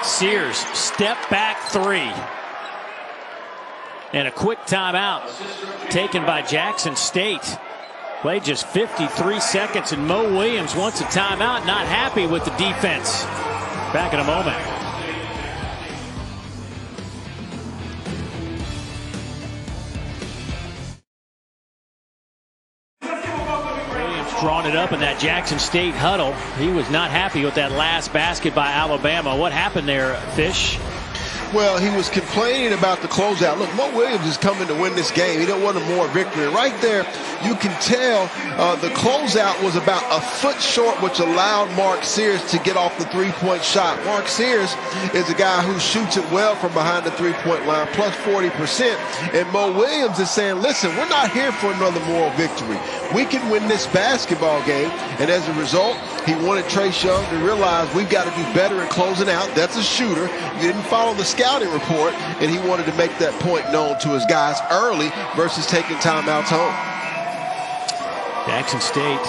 Sears, step back three. And a quick timeout taken by Jackson State. Played just 53 seconds, and Mo Williams wants a timeout, not happy with the defense. Back in a moment. Williams drawing it up in that Jackson State huddle. He was not happy with that last basket by Alabama. What happened there, Fish? Well, he was complaining about the closeout. Look, Mo Williams is coming to win this game. He don't want a more victory. Right there, you can tell the closeout was about a foot short, which allowed Mark Sears to get off the three-point shot. Mark Sears is a guy who shoots it well from behind the three-point line, plus 40%. And Mo Williams is saying, listen, we're not here for another moral victory. We can win this basketball game. And as a result, he wanted Trace Young to realize we've got to do better in closing out. That's a shooter. You didn't follow the scouting report, and he wanted to make that point known to his guys early versus taking timeouts home. Jackson State,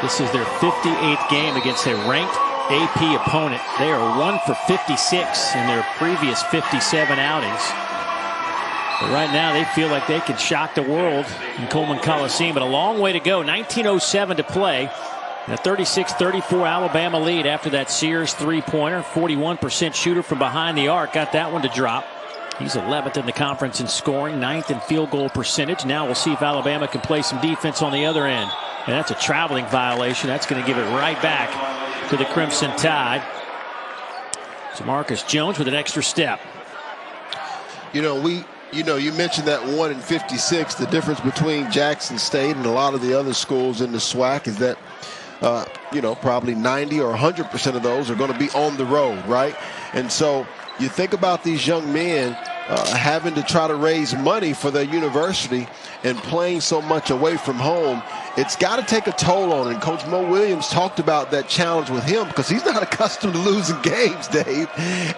this is their 58th game against a ranked AP opponent. They are 1 for 56 in their previous 57 outings. But right now they feel like they can shock the world in Coleman Coliseum, but a long way to go. 19:07 to play. A 36-34 Alabama lead after that Sears three-pointer. 41% shooter from behind the arc. Got that one to drop. He's 11th in the conference in scoring, 9th in field goal percentage. Now we'll see if Alabama can play some defense on the other end. And that's a traveling violation. That's going to give it right back to the Crimson Tide. So Marcus Jones with an extra step. You mentioned that 1 in 56. The difference between Jackson State and a lot of the other schools in the SWAC is that probably 90 or 100% of those are going to be on the road, right? And so you think about these young men having to try to raise money for their university and playing so much away from home. It's got to take a toll on it. And Coach Mo Williams talked about that challenge with him because he's not accustomed to losing games, Dave.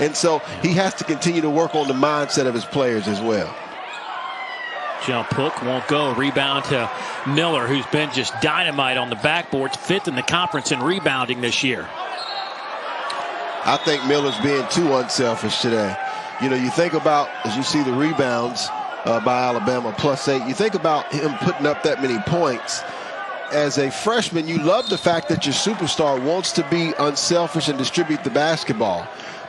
And so he has to continue to work on the mindset of his players as well. Jump hook won't go. Rebound to Miller, who's been just dynamite on the backboards. 5th in the conference in rebounding this year. I think Miller's being too unselfish today. You think about, as you see the rebounds by Alabama, +8. You think about him putting up that many points. As a freshman, you love the fact that your superstar wants to be unselfish and distribute the basketball.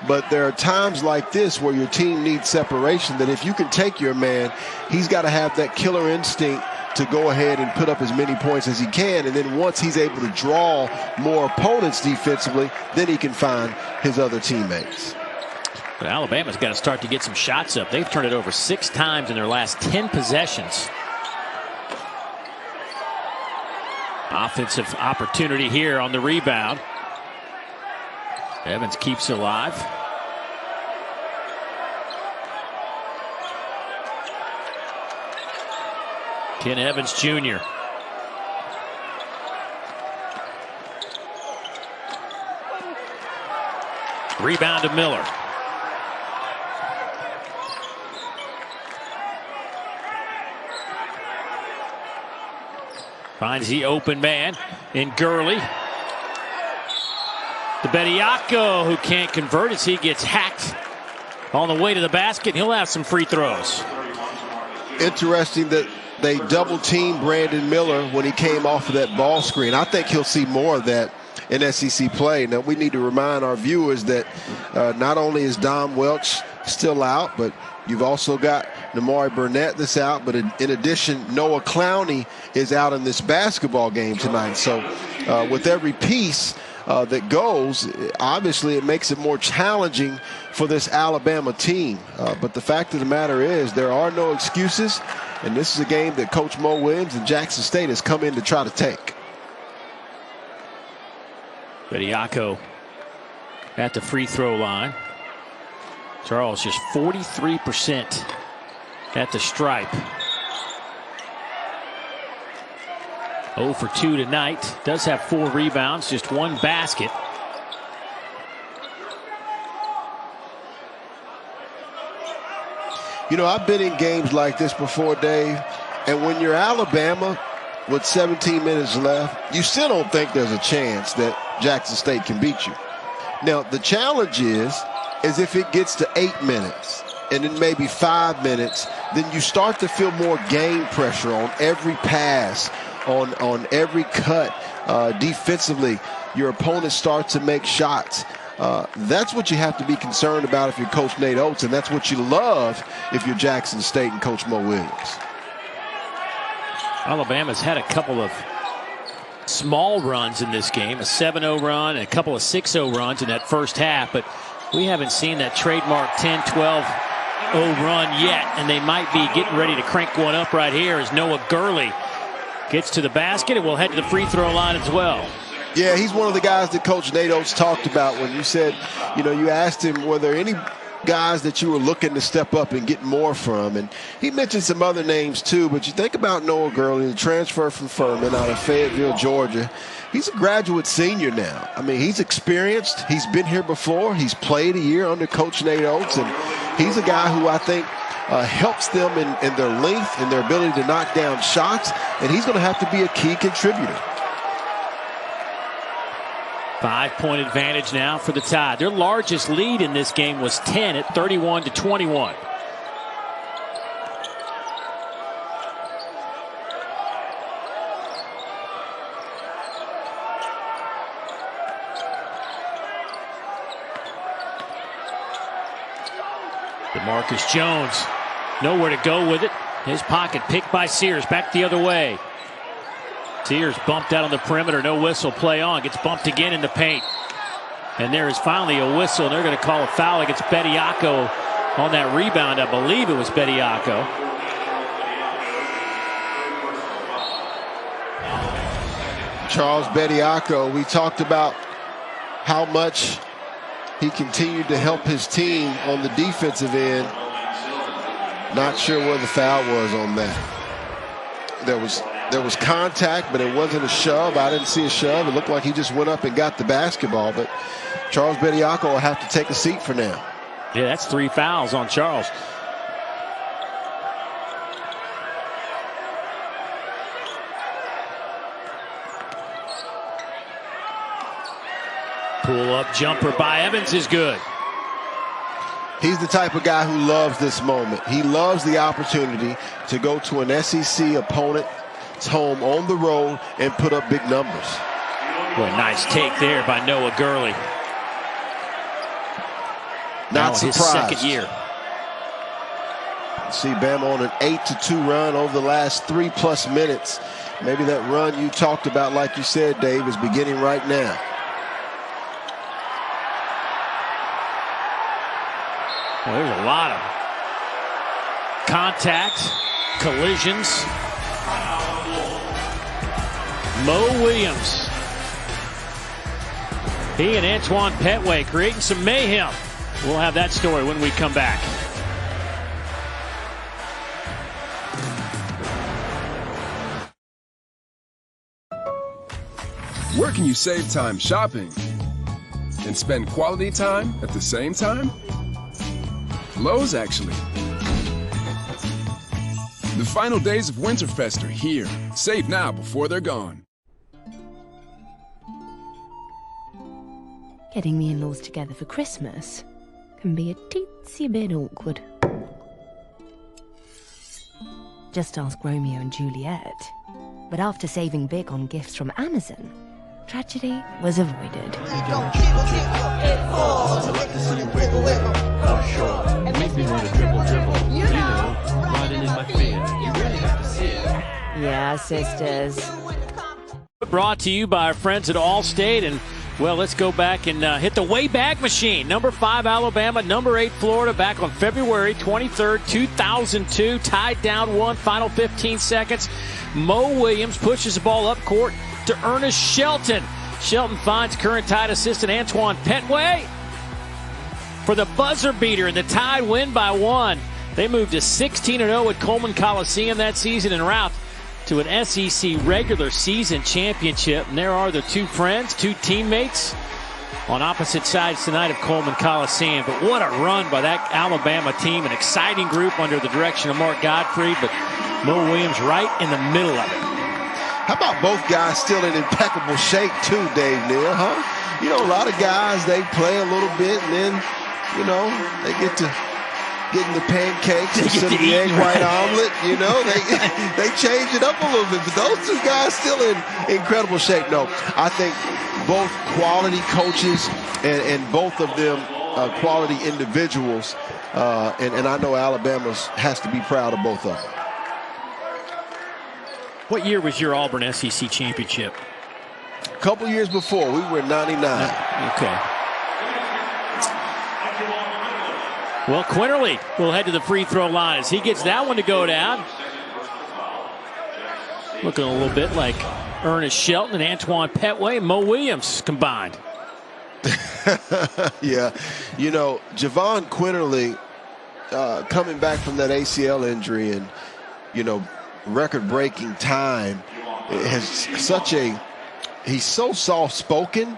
But there are times like this where your team needs separation, that if you can take your man, he's got to have that killer instinct to go ahead and put up as many points as he can. And then once he's able to draw more opponents defensively, then he can find his other teammates. But Alabama's got to start to get some shots up. They've turned it over 6 times in their last 10 possessions. Offensive opportunity here on the rebound. Evans keeps it alive. Ken Evans Jr. Rebound to Miller. Finds the open man in Gurley. The Bediako, who can't convert as he gets hacked on the way to the basket. He'll have some free throws. Interesting that they double teamed Brandon Miller when he came off of that ball screen. I think he'll see more of that in SEC play. Now, we need to remind our viewers that not only is Dom Welch still out, but you've also got Namari Burnett that's out. But in addition, Noah Clowney is out in this basketball game tonight. So with every piece that goes, obviously it makes it more challenging for this Alabama team. But the fact of the matter is there are no excuses. And this is a game that Coach Mo Williams and Jackson State has come in to try to take. Bediako at the free throw line. Charles just 43% at the stripe. 0 for 2 tonight. Does have 4 rebounds, just 1 basket. You know, I've been in games like this before, Dave, and when you're Alabama with 17 minutes left, you still don't think there's a chance that Jackson State can beat you. Now, the challenge is if it gets to 8 minutes and then maybe 5 minutes, then you start to feel more game pressure on every pass, on every cut. Defensively, your opponent starts to make shots. That's what you have to be concerned about if you're Coach Nate Oates, and that's what you love if you're Jackson State and Coach Mo Williams. Alabama's had a couple of small runs in this game, a 7-0 run and a couple of 6-0 runs in that first half, but we haven't seen that trademark 10-12-0 run yet, and they might be getting ready to crank one up right here as Noah Gurley gets to the basket and will head to the free throw line as well. Yeah, he's one of the guys that Coach Nate Oates talked about when you said, you know, you asked him, were there any guys that you were looking to step up and get more from? And he mentioned some other names too, but you think about Noah Gurley, the transfer from Furman out of Fayetteville, Georgia. He's a graduate senior now. I mean, he's experienced. He's been here before. He's played a year under Coach Nate Oates, and he's a guy who I think helps them in their length and their ability to knock down shots, and he's going to have to be a key contributor. 5-point advantage now for the Tide. Their largest lead in this game was 10 at 31-21. DeMarcus Jones, nowhere to go with it. His pocket picked by Sears, back the other way. Sears bumped out on the perimeter, no whistle, play on, gets bumped again in the paint. And there is finally a whistle, and they're going to call a foul against Bediako on that rebound. I believe it was Bediako. Charles Bediako, we talked about how much he continued to help his team on the defensive end. Not sure where the foul was on that. There was contact, but it wasn't a shove. I didn't see a shove. It looked like he just went up and got the basketball, but Charles Bediako will have to take a seat for now. Yeah, that's 3 fouls on Charles. Pull-up jumper by Evans is good. He's the type of guy who loves this moment. He loves the opportunity to go to an SEC opponent's home on the road and put up big numbers. Boy, nice take there by Noah Gurley. Not surprised. His second year. See Bama on an 8-2 run over the last 3+ minutes. Maybe that run you talked about, like you said, Dave, is beginning right now. Well, there's a lot of contact, collisions. Mo Williams. He and Antoine Petway creating some mayhem. We'll have that story when we come back. Where can you save time shopping and spend quality time at the same time? Lowe's, actually. The final days of Winterfest are here. Save now before they're gone. Getting the in-laws together for Christmas can be a teensy bit awkward. Just ask Romeo and Juliet. But after saving big on gifts from Amazon, tragedy was avoided. Yeah, sisters. Brought to you by our friends at Allstate. And, well, let's go back and hit the Wayback Machine. Number 5, Alabama. Number 8, Florida. Back on February 23rd, 2002. Tied down 1. Final 15 seconds. Mo Williams pushes the ball up court to Ernest Shelton. Shelton finds current Tide assistant Antoine Petway for the buzzer beater, and the Tide win by 1. They moved to 16-0 at Coleman Coliseum that season en route to an SEC regular season championship. And there are the two friends, two teammates on opposite sides tonight of Coleman Coliseum. But what a run by that Alabama team. An exciting group under the direction of Mark Gottfried, but Mo Williams right in the middle of it. How about both guys still in impeccable shape too, Dave Neal, huh? You know, a lot of guys, they play a little bit and then, you know, they get to getting the pancakes instead of the egg white omelet. You know, they change it up a little bit. But those two guys still in incredible shape. No, I think both quality coaches and both of them quality individuals. And I know Alabama has to be proud of both of them. What year was your Auburn SEC championship? A couple years before. We were in 99. Okay. Well, Quinterly will head to the free throw line as he gets that one to go down. Looking a little bit like Ernest Shelton and Antoine Petway and Mo Williams combined. Yeah. You know, Javon Quinterly coming back from that ACL injury and, you know, record-breaking time, has such a, he's so soft-spoken,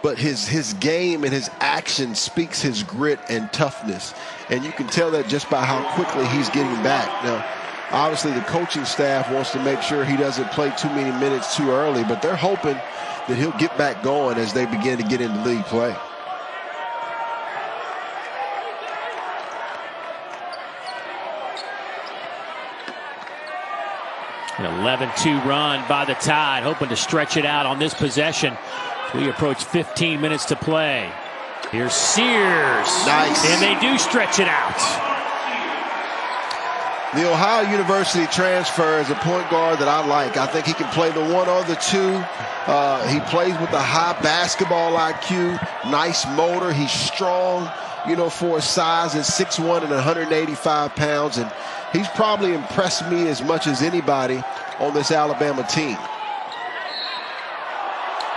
but his game and his action speaks his grit and toughness. And you can tell that just by how quickly he's getting back. Now, obviously the coaching staff wants to make sure he doesn't play too many minutes too early, but they're hoping that he'll get back going as they begin to get into league play. An 11-2 run by the Tide, hoping to stretch it out on this possession. We approach 15 minutes to play. Here's Sears. Nice. And they do stretch it out. The Ohio University transfer is a point guard that I like. I think he can play the one or the two. He plays with a high basketball IQ, nice motor. He's strong, you know, for his size, at 6'1" and 185 pounds. And he's probably impressed me as much as anybody on this Alabama team.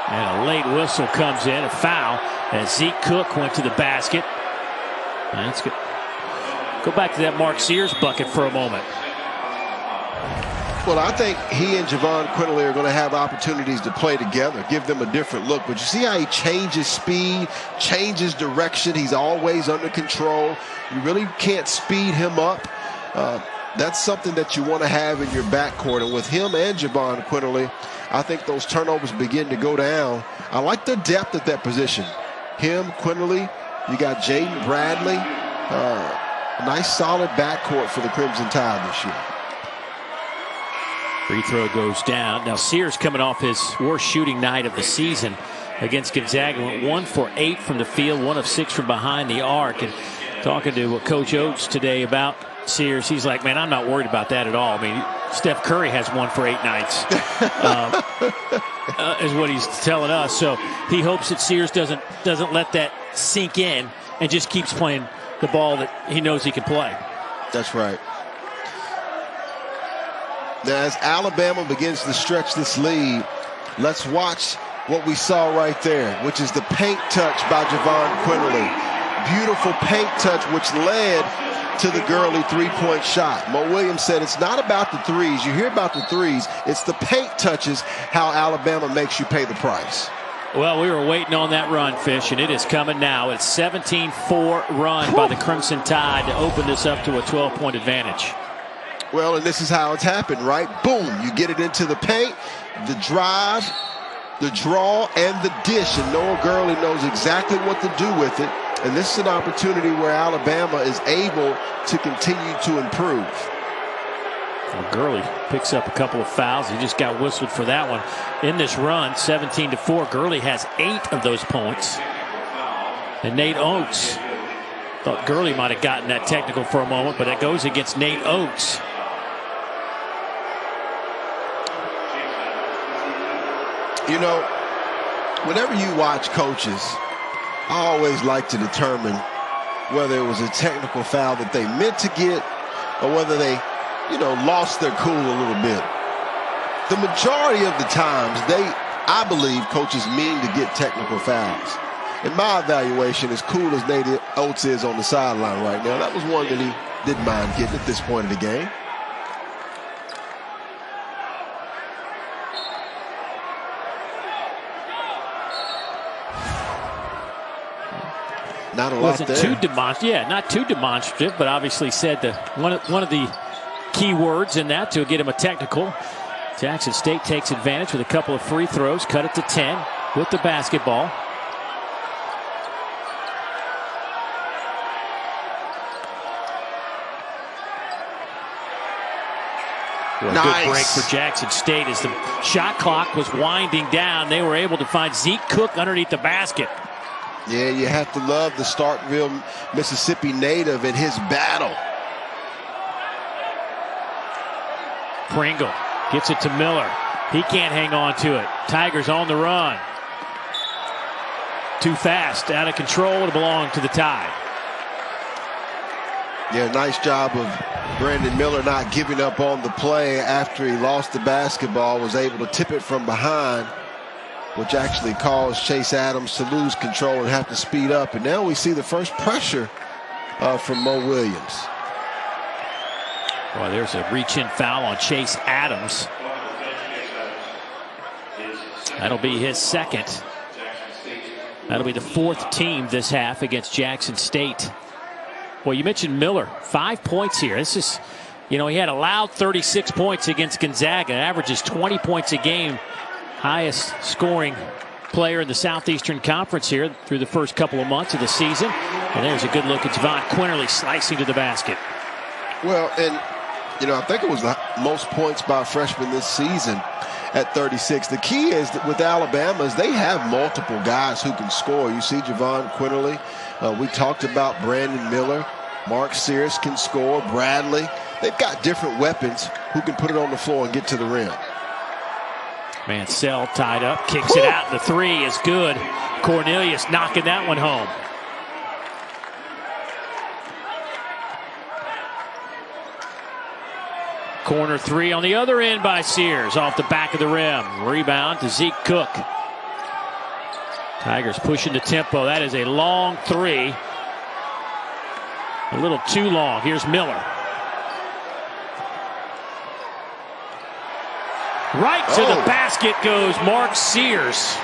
And a late whistle comes in, a foul, as Zeke Cook went to the basket. That's good. Go back to that Mark Sears bucket for a moment. Well, I think he and Javon Quinterly are going to have opportunities to play together, give them a different look. But you see how he changes speed, changes direction. He's always under control. You really can't speed him up. That's something that you want to have in your backcourt. And with him and Javon Quinterly, I think those turnovers begin to go down. I like the depth at that position. Him, Quinterly, you got Jaden Bradley. Nice solid backcourt for the Crimson Tide this year. Free throw goes down. Now Sears coming off his worst shooting night of the season against Gonzaga. Went 1 for 8 from the field, 1 of 6 from behind the arc. And talking to Coach Oates today about Sears, he's like, man, I'm not worried about that at all. I mean, Steph Curry has 1 for 8 nights, is what he's telling us. So he hopes that Sears doesn't let that sink in and just keeps playing the ball that he knows he can play. That's right. Now, as Alabama begins to stretch this lead, let's watch what we saw right there, which is the paint touch by Javon Quinterly. Beautiful paint touch, which led to the Gurley three-point shot. Mo Williams said it's not about the threes. You hear about the threes. It's the paint touches how Alabama makes you pay the price. Well, we were waiting on that run, Fish, and it is coming now. It's 17-4 run by the Crimson Tide to open this up to a 12-point advantage. Well, and this is how it's happened, right? Boom, you get it into the paint, the drive, the draw, and the dish. And Noah Gurley knows exactly what to do with it. And this is an opportunity where Alabama is able to continue to improve. Well, Gurley picks up a couple of fouls. He just got whistled for that one. In this run, 17-4, Gurley has 8 of those points. And Nate Oates, thought Gurley might have gotten that technical for a moment, but it goes against Nate Oates. You know, whenever you watch coaches, I always like to determine whether it was a technical foul that they meant to get or whether they, you know, lost their cool a little bit. The majority of the times, I believe, coaches mean to get technical fouls. In my evaluation, as cool as Nate Oates is on the sideline right now, that was one that he didn't mind getting at this point of the game. Not a lot Wasn't there. too demonstrative. Yeah, not too demonstrative, but obviously said one of the key words in that to get him a technical. Jackson State takes advantage with a couple of free throws, cut it to 10 with the basketball. Well, nice. Good break for Jackson State as the shot clock was winding down. They were able to find Zeke Cook underneath the basket. Yeah, you have to love the Starkville, Mississippi native in his battle. Pringle gets it to Miller. He can't hang on to it. Tigers on the run. Too fast, out of control to belong to the Tide. Yeah, nice job of Brandon Miller not giving up on the play after he lost the basketball, was able to tip it from behind, which actually caused Chase Adams to lose control and have to speed up. And now we see the first pressure from Mo Williams. Well, there's a reach-in foul on Chase Adams. That'll be his second. That'll be the fourth team this half against Jackson State. Well, you mentioned Miller, 5 points here. This is, he had allowed 36 points against Gonzaga. Averages 20 points a game. Highest scoring player in the Southeastern Conference here through the first couple of months of the season. And there's a good look at Javon Quinterly slicing to the basket. Well, and, I think it was the most points by a freshman this season at 36. The key is that with Alabama is they have multiple guys who can score. You see Javon Quinterly. We talked about Brandon Miller. Mark Sears can score. Bradley. They've got different weapons who can put it on the floor and get to the rim. Mansell tied up, kicks it out. The three is good. Cornelius knocking that one home. Corner three on the other end by Sears off the back of the rim. Rebound to Zeke Cook. Tigers pushing the tempo. That is a long three. A little too long. Here's Miller. Right to the basket goes Mark Sears.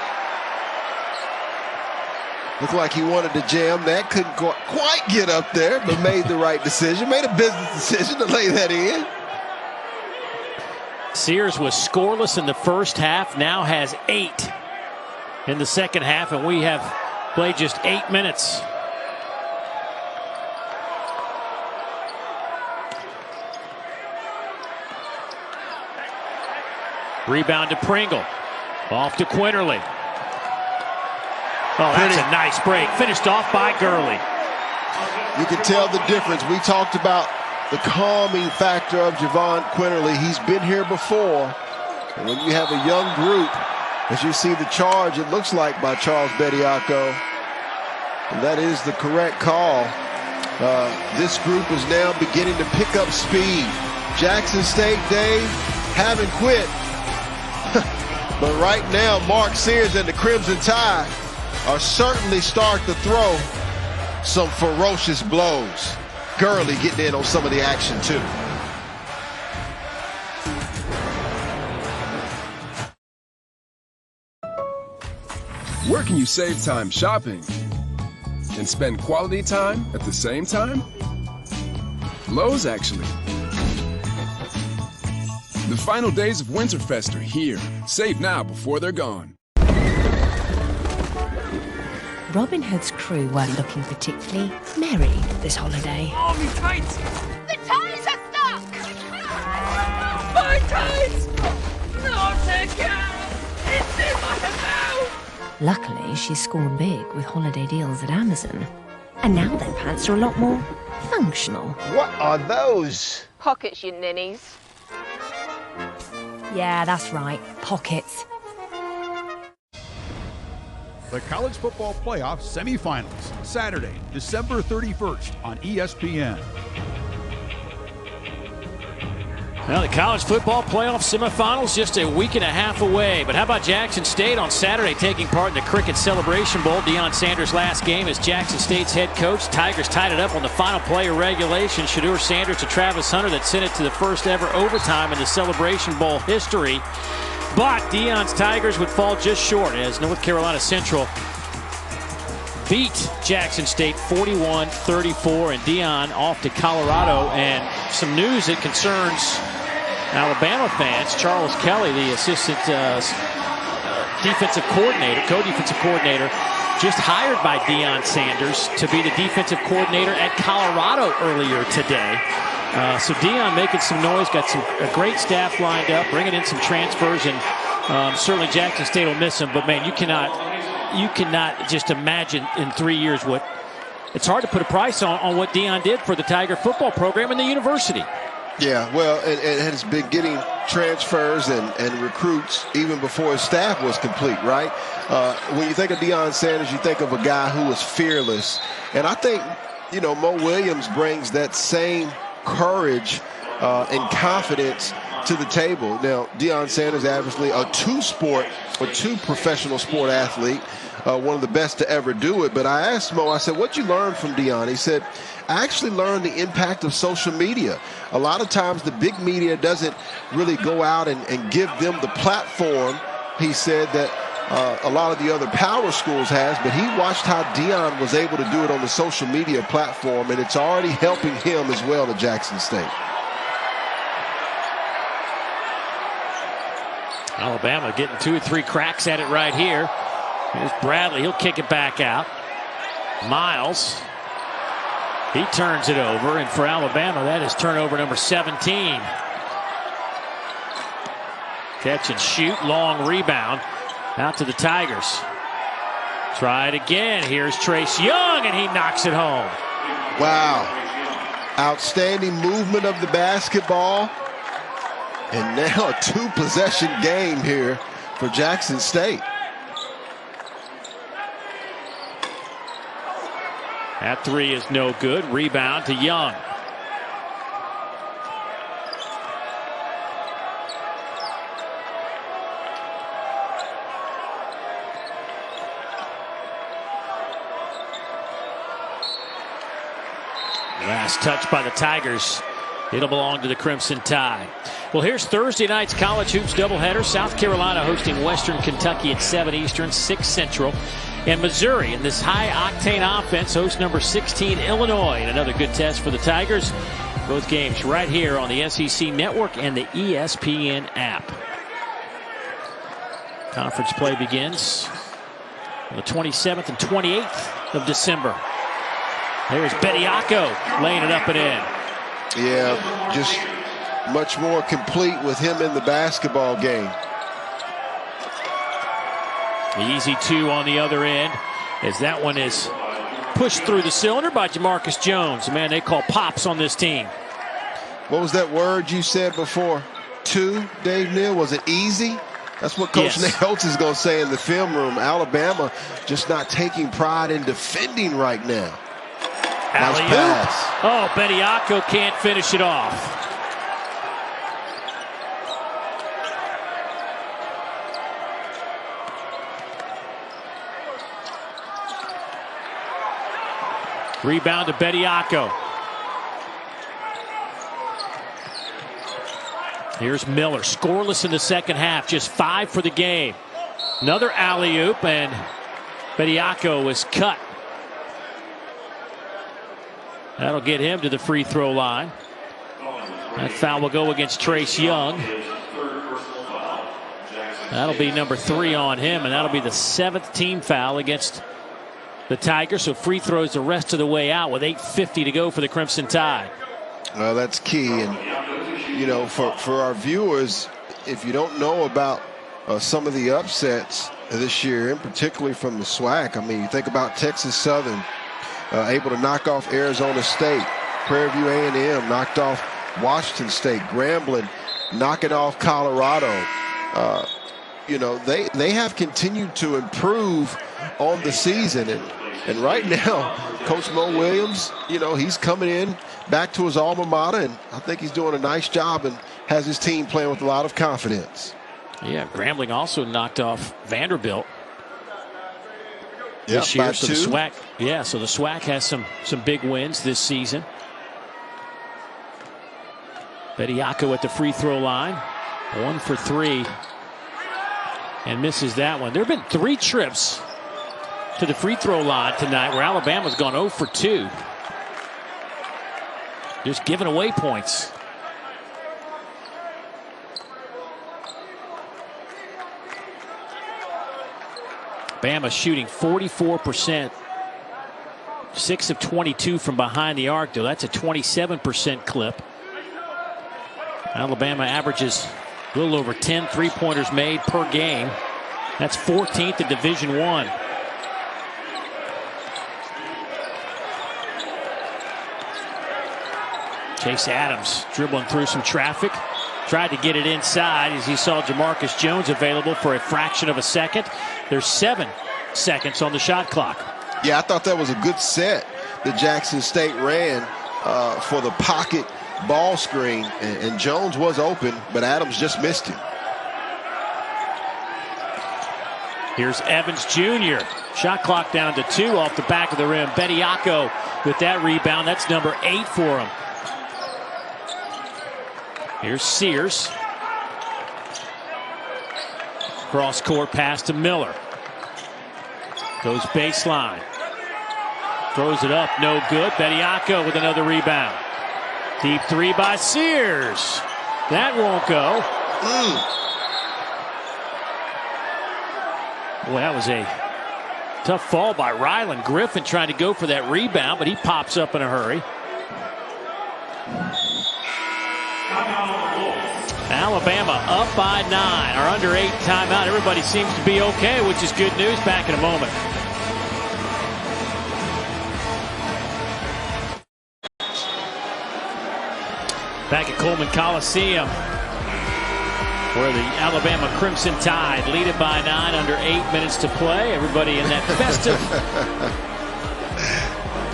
Looked like he wanted to jam that. Couldn't quite get up there, but made the right decision. Made a business decision to lay that in. Sears was scoreless in the first half, now has 8 in the second half, and we have played just 8 minutes. Rebound to Pringle. Off to Quinterly. Oh, that's a nice break. Finished off by Gurley. You can tell the difference. We talked about the calming factor of Javon Quinterly. He's been here before. And when you have a young group, as you see the charge, it looks like by Charles Bediako. And that is the correct call. This group is now beginning to pick up speed. Jackson State, Dave, haven't quit. But right now, Mark Sears and the Crimson Tide are certainly starting to throw some ferocious blows. Gurley getting in on some of the action, too. Where can you save time shopping and spend quality time at the same time? Lowe's, actually. The final days of Winterfest are here. Save now before they're gone. Robin Hood's crew weren't looking particularly merry this holiday. Oh, me tights! The ties are stuck! My tights! Not again! It's in my mouth! Luckily, she scored big with holiday deals at Amazon. And now their pants are a lot more functional. What are those? Pockets, you ninnies. Yeah, that's right. Pockets. The College Football Playoff Semifinals, Saturday, December 31st on ESPN. Well, the College Football Playoff Semifinals just a week and a half away. But how about Jackson State on Saturday taking part in the Cricket Celebration Bowl? Deion Sanders' last game as Jackson State's head coach. Tigers tied it up on the final play of regulation. Shedeur Sanders to Travis Hunter that sent it to the first ever overtime in the Celebration Bowl history. But Deion's Tigers would fall just short as North Carolina Central beat Jackson State 41-34, and Deion off to Colorado. And some news that concerns Alabama fans. Charles Kelly, the assistant defensive coordinator, co-defensive coordinator, just hired by Deion Sanders to be the defensive coordinator at Colorado earlier today. So Deion making some noise, got a great staff lined up, bringing in some transfers, and certainly Jackson State will miss him. But man, you cannot just imagine in 3 years what. It's hard to put a price on what Deion did for the Tiger football program and the university. Yeah, well, it has been getting transfers and recruits even before his staff was complete, right? When you think of Deion Sanders, you think of a guy who was fearless. And I think, Mo Williams brings that same courage and confidence to the table. Now, Deion Sanders, obviously a two professional sport athlete, one of the best to ever do it. But I asked Mo, I said, what'd you learn from Deion? He said, I actually learned the impact of social media. A lot of times the big media doesn't really go out and give them the platform, he said, that a lot of the other power schools has, but he watched how Deion was able to do it on the social media platform, and it's already helping him as well at Jackson State. Alabama getting 2 or 3 cracks at it right here. Here's Bradley. He'll kick it back out. Miles. He turns it over, and for Alabama, that is turnover number 17. Catch and shoot, long rebound out to the Tigers. Try it again. Here's Trace Young, and he knocks it home. Wow. Outstanding movement of the basketball. And now a 2-possession game here for Jackson State. That 3 is no good. Rebound to Young. Last touch by the Tigers. It'll belong to the Crimson Tide. Well, here's Thursday night's college hoops doubleheader. South Carolina hosting Western Kentucky at 7 Eastern, 6 Central. And Missouri in this high-octane offense hosts number 16 Illinois. And another good test for the Tigers. Both games right here on the SEC Network and the ESPN app. Conference play begins on the 27th and 28th of December. There's Bediako laying it up and in. Yeah, just much more complete with him in the basketball game. The easy 2 on the other end, as that one is pushed through the cylinder by Jamarcus Jones. Man, they call pops on this team. What was that word you said before? 2, Dave Neal? Was it easy? That's what Coach Nails is going to say in the film room. Alabama just not taking pride in defending right now. Nice pass. Oh, Bediako can't finish it off. Rebound to Bediako. Here's Miller, scoreless in the second half, just 5 for the game. Another alley-oop, and Bediako was cut. That'll get him to the free throw line. That foul will go against Trace Young. That'll be number 3 on him, and that'll be the 7th team foul against the Tigers. So free throws the rest of the way out with 8:50 to go for the Crimson Tide. Well, that's key. And, for our viewers, if you don't know about some of the upsets this year, and particularly from the SWAC, I mean, you think about Texas Southern able to knock off Arizona State. Prairie View A&M knocked off Washington State. Grambling knocking off Colorado. They have continued to improve on the season. And right now, Coach Mo Williams, he's coming in back to his alma mater, and I think he's doing a nice job and has his team playing with a lot of confidence. Yeah, Grambling also knocked off Vanderbilt this year. So the SWAC, so the SWAC has some big wins this season. Bediako at the free throw line, 1 for 3, and misses that one. There have been 3 trips to the free throw line tonight, where Alabama's gone 0 for 2. Just giving away points. Bama shooting 44%. 6 of 22 from behind the arc, though. That's a 27% clip. Alabama averages a little over 10 three-pointers made per game. That's 14th in Division I. Chase Adams dribbling through some traffic. Tried to get it inside as he saw Jamarcus Jones available for a fraction of a second. There's 7 seconds on the shot clock. Yeah, I thought that was a good set that Jackson State ran for the pocket ball screen. And Jones was open, but Adams just missed him. Here's Evans Jr. Shot clock down to 2 off the back of the rim. Bediako with that rebound. That's number 8 for him. Here's Sears. Cross court pass to Miller. Goes baseline. Throws it up, no good. Bediako with another rebound. Deep 3 by Sears. That won't go. Boy, that was a tough fall by Ryland Griffin trying to go for that rebound, but he pops up in a hurry. Alabama up by 9. Our under 8 timeout. Everybody seems to be okay, which is good news. Back in a moment. Back at Coleman Coliseum, where the Alabama Crimson Tide lead it by 9, under 8 minutes to play. Everybody in that festive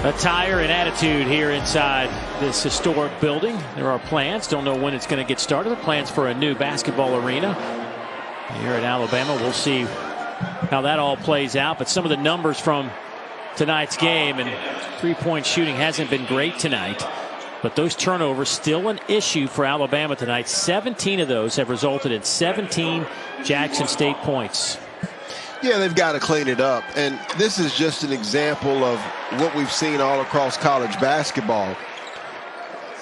attire and attitude here inside this historic building. There are plans. Don't know when it's going to get started. The plans for a new basketball arena here in Alabama. We'll see how that all plays out. But some of the numbers from tonight's game, and three-point shooting hasn't been great tonight. But those turnovers still an issue for Alabama tonight. 17 of those have resulted in 17 Jackson State points. Yeah, they've got to clean it up. And this is just an example of what we've seen all across college basketball.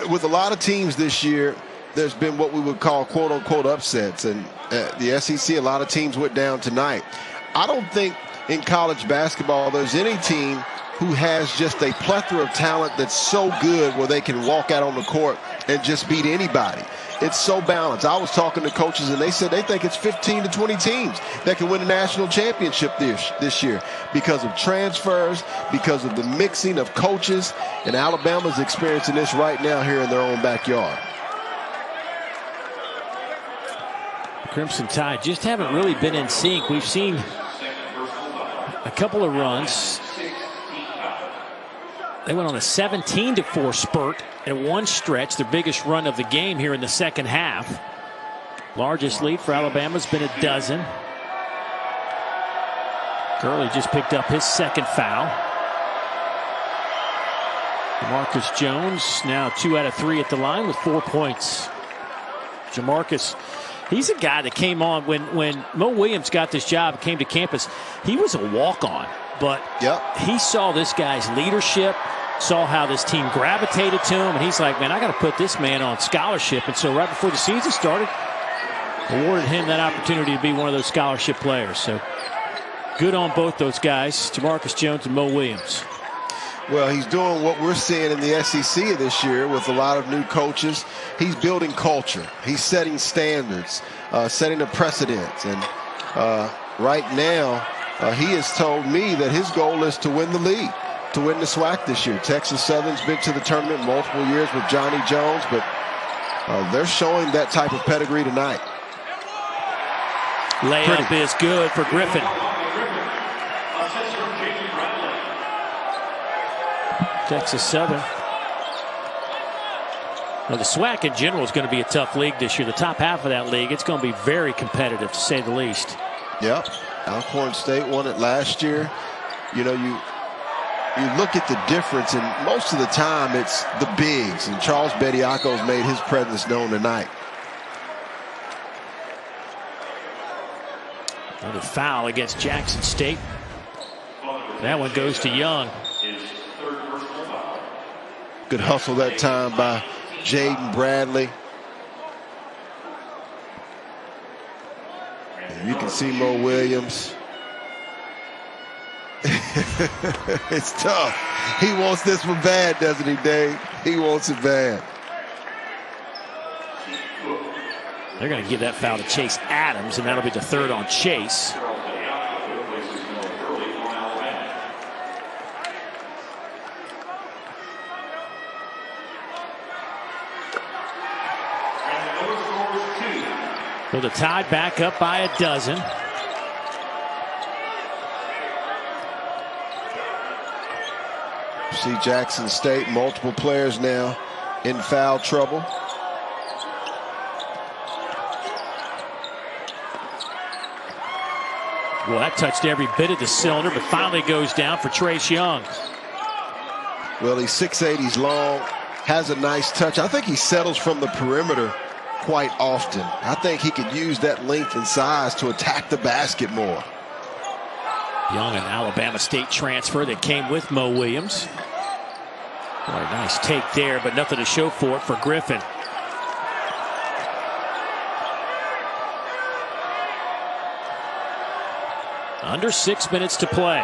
With a lot of teams this year, there's been what we would call quote-unquote upsets. And the SEC, a lot of teams went down tonight. I don't think in college basketball there's any team who has just a plethora of talent that's so good where they can walk out on the court and just beat anybody. It's so balanced. I was talking to coaches, and they said they think it's 15 to 20 teams that can win a national championship this year because of transfers, because of the mixing of coaches, and Alabama's experiencing this right now here in their own backyard. Crimson Tide just haven't really been in sync. We've seen a couple of runs. They went on a 17-4 spurt at one stretch, their biggest run of the game here in the second half. Largest lead for Alabama has been a dozen. Gurley just picked up his second foul. Jamarcus Jones now 2 out of 3 at the line with 4 points. Jamarcus, he's a guy that came on when Mo Williams got this job, came to campus. He was a walk-on, but he saw this guy's leadership, saw how this team gravitated to him, and he's like, man, I got to put this man on scholarship. And so right before the season started, awarded him that opportunity to be one of those scholarship players. So good on both those guys, Jamarcus Jones and Mo Williams. Well, he's doing what we're seeing in the SEC this year with a lot of new coaches. He's building culture. He's setting standards, setting a precedent. And right now, he has told me that his goal is to win the league, to win the SWAC this year. Texas Southern's been to the tournament multiple years with Johnny Jones, but they're showing that type of pedigree tonight. Layup is good for Griffin. Texas Southern. Well, the SWAC in general is going to be a tough league this year. The top half of that league, it's going to be very competitive, to say the least. Yep. Alcorn State won it last year. You know, you look at the difference, and most of the time it's the bigs, and Charles Bediako's made his presence known tonight. Another foul against Jackson State. That one goes to Young. Good hustle that time by Jaden Bradley. And you can see Mo Williams. It's tough. He wants this one bad, doesn't he, Dave? He wants it bad. They're going to give that foul to Chase Adams, and that'll be the third on Chase. So the Tide back up by a dozen. See Jackson State, multiple players now in foul trouble. Well, that touched every bit of the cylinder, but finally goes down for Trace Young. Well, he's 6'8", he's long, has a nice touch. I think he settles from the perimeter quite often. I think he could use that length and size to attack the basket more. Young, an Alabama State transfer that came with Mo Williams. Boy, nice take there, but nothing to show for it for Griffin. Under 6 minutes to play.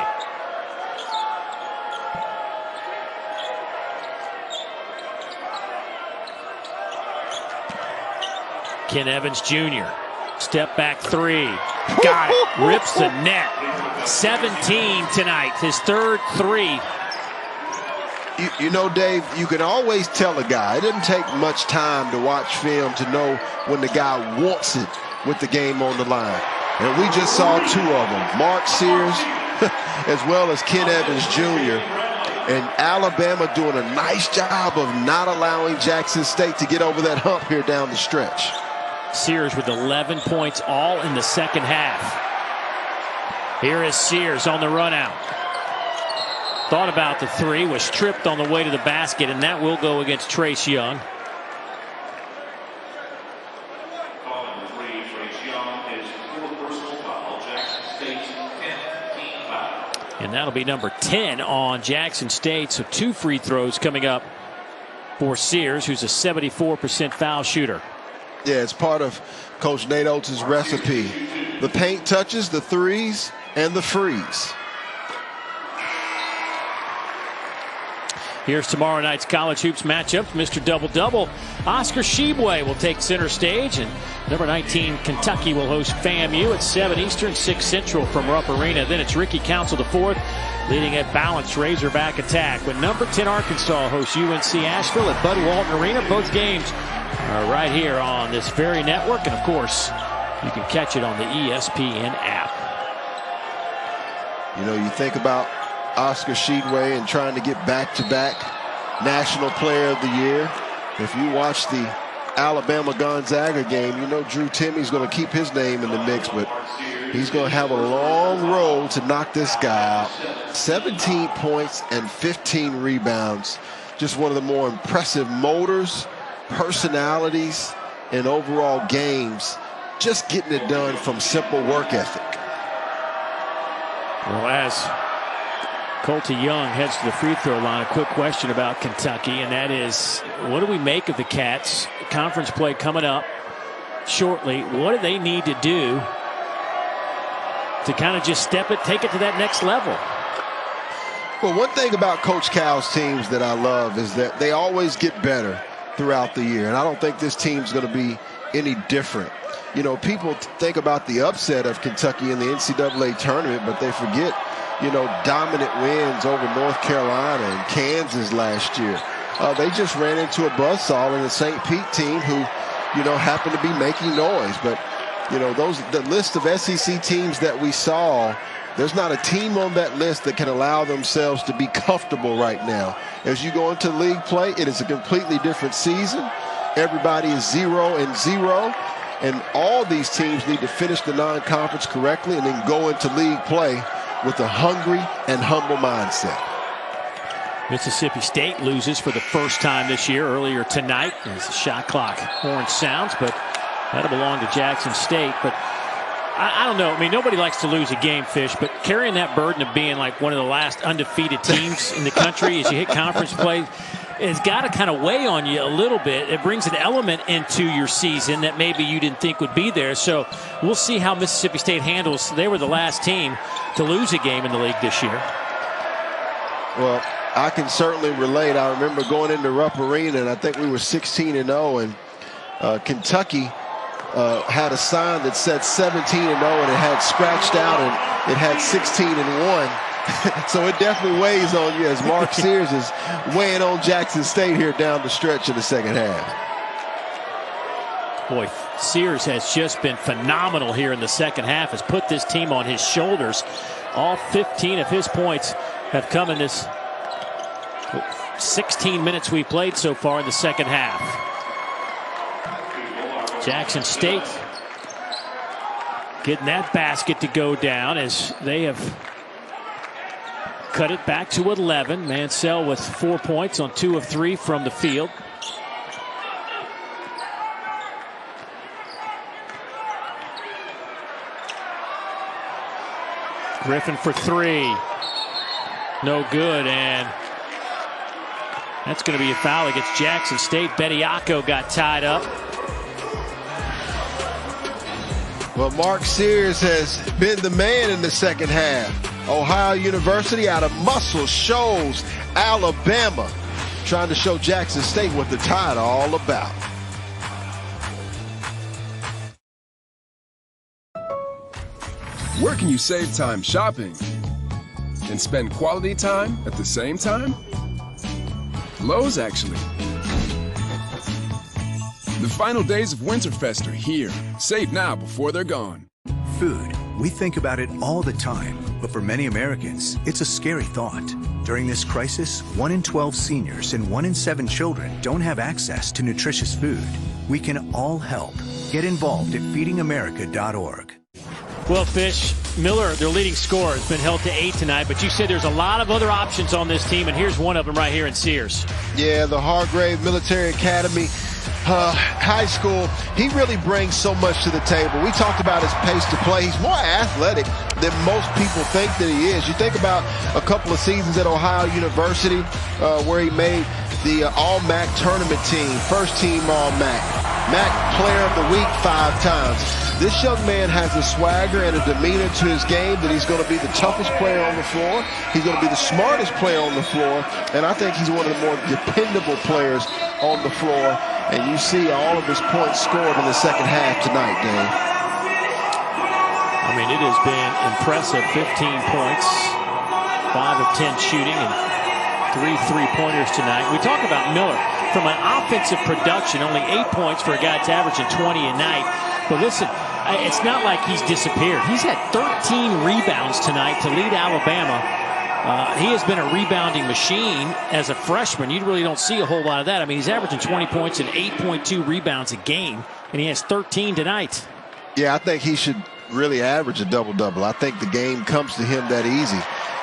Ken Evans Jr. Step back three. Got it. Rips the net. 17 tonight. His third three. You know, Dave, you can always tell a guy. It doesn't take much time to watch film to know when the guy wants it with the game on the line. And we just saw two of them. Mark Sears as well as Ken Evans Jr. And Alabama doing a nice job of not allowing Jackson State to get over that hump here down the stretch. Sears with 11 points all in the second half. Here is Sears on the run out. Thought about the three, was tripped on the way to the basket, and that will go against Trace Young. And that'll be number 10 on Jackson State. So 2 free throws coming up for Sears, who's a 74% foul shooter. Yeah, it's part of Coach Nate Oates' recipe. The paint touches, the threes, and the freeze. Here's tomorrow night's college hoops matchup. Mr. Double-Double, Oscar Tshiebwe will take center stage, and number 19 Kentucky will host FAMU at 7 Eastern, 6 Central from Rupp Arena. Then it's Ricky Council IV leading a balanced Razorback attack when number 10 Arkansas hosts UNC Asheville at Bud Walton Arena. Both games are right here on this very network, and of course you can catch it on the ESPN app. You know, you think about Oscar Tshiebwe and trying to get back-to-back National Player of the Year. If you watch the Alabama-Gonzaga game, you know Drew Timmy's going to keep his name in the mix, but he's going to have a long road to knock this guy out. 17 points and 15 rebounds. Just one of the more impressive motors, personalities, and overall games. Just getting it done from simple work ethic. Well, as Colty Young heads to the free throw line, a quick question about Kentucky, and that is, what do we make of the Cats? Conference play coming up shortly. What do they need to do to kind of just take it to that next level? Well, one thing about Coach Cal's teams that I love is that they always get better throughout the year, and I don't think this team's going to be any different. You know, people think about the upset of Kentucky in the NCAA tournament, but they forget, you know, dominant wins over North Carolina and Kansas last year. They just ran into a buzzsaw in the St. Pete team who, you know, happened to be making noise. But, you know, the list of SEC teams that we saw, there's not a team on that list that can allow themselves to be comfortable right now. As you go into league play, it is a completely different season. Everybody is 0-0. And all these teams need to finish the non-conference correctly and then go into league play with a hungry and humble mindset. Mississippi State loses for the first time this year earlier tonight as the shot clock horn sounds, but that'll belong to Jackson State. But I don't know. I mean, nobody likes to lose a game, Fish, but carrying that burden of being like one of the last undefeated teams in the country as you hit conference play, it's got to kind of weigh on you a little bit. It brings an element into your season that maybe you didn't think would be there. So we'll see how Mississippi State handles. They were the last team to lose a game in the league this year. Well, I can certainly relate. I remember going into Rupp Arena, and I think we were 16-0, and Kentucky had a sign that said 17-0, and it had scratched out, and it had 16-1. So it definitely weighs on you as Mark Sears is weighing on Jackson State here down the stretch in the second half. Boy, Sears has just been phenomenal here in the second half, has put this team on his shoulders. All 15 of his points have come in this 16 minutes we've played so far in the second half. Jackson State getting that basket to go down as they have cut it back to 11. Mansell with 4 points on 2 of 3 from the field. Griffin for 3. No good, and that's going to be a foul against Jackson State. Bediako got tied up. Well, Mark Sears has been the man in the second half. Ohio University out of Muscle Shoals, Alabama, trying to show Jackson State what the Tide are all about. Where can you save time shopping and spend quality time at the same time? Lowe's, actually. The final days of Winterfest are here. Save now before they're gone. Food. We think about it all the time, but for many Americans, it's a scary thought. During this crisis, 1 in 12 seniors and 1 in 7 children don't have access to nutritious food. We can all help. Get involved at feedingamerica.org. Well, Fish, Miller, their leading scorer, has been held to 8 tonight, but you said there's a lot of other options on this team, and here's one of them right here in Sears. Yeah, the Hargrave Military Academy high school, he really brings so much to the table. We talked about his pace to play. He's more athletic than most people think that he is. You think about a couple of seasons at Ohio University where he made the All-MAC tournament team, first team All-MAC, MAC Player of the Week 5 times. This young man has a swagger and a demeanor to his game that he's going to be the toughest player on the floor. He's going to be the smartest player on the floor, and I think he's one of the more dependable players on the floor. And you see all of his points scored in the second half tonight, Dave. I mean, it has been impressive. 15 points, 5 of 10 shooting, and 3 3-pointers tonight. We talk about Miller. From an offensive production, only 8 points for a guy that's averaging 20 a night. But listen, it's not like he's disappeared. He's had 13 rebounds tonight to lead Alabama. He has been a rebounding machine as a freshman. You really don't see a whole lot of that. I mean, he's averaging 20 points and 8.2 rebounds a game, and he has 13 tonight. Yeah, I think he should really average a double-double. I think the game comes to him that easy.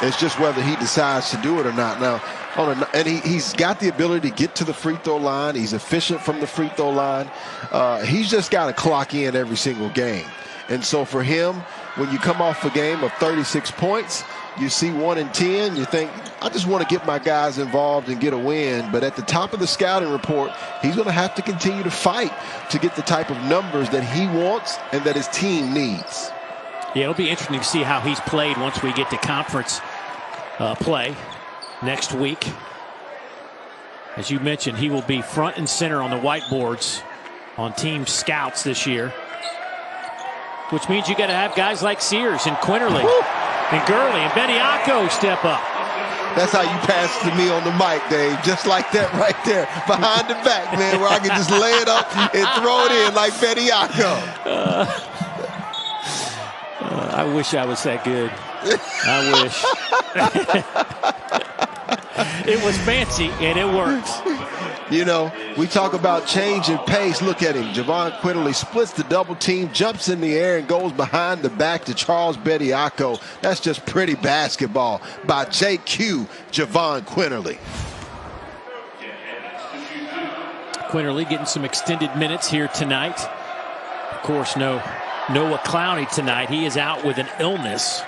It's just whether he decides to do it or not. Now, he's got the ability to get to the free throw line. He's efficient from the free throw line. He's just got to clock in every single game. And so for him, when you come off a game of 36 points, you see 1 in 10, you think, I just want to get my guys involved and get a win. But at the top of the scouting report, he's going to have to continue to fight to get the type of numbers that he wants and that his team needs. Yeah, it'll be interesting to see how he's played once we get to conference play next week. As you mentioned, he will be front and center on the whiteboards on team scouts this year, which means you got to have guys like Sears and Quinterly and Gurley and Bediako step up. That's how you pass to me on the mic, Dave. Just like that right there, behind the back, man, where I can just lay it up and throw it in like Bediako. I wish I was that good. I wish. It was fancy, and it works. You know, we talk about change in pace. Look at him. Javon Quinterly splits the double team, jumps in the air, and goes behind the back to Charles Bediako. That's just pretty basketball by JQ Javon Quinterly. Quinterly getting some extended minutes here tonight. Of course, no Noah Clowney tonight. He is out with an illness.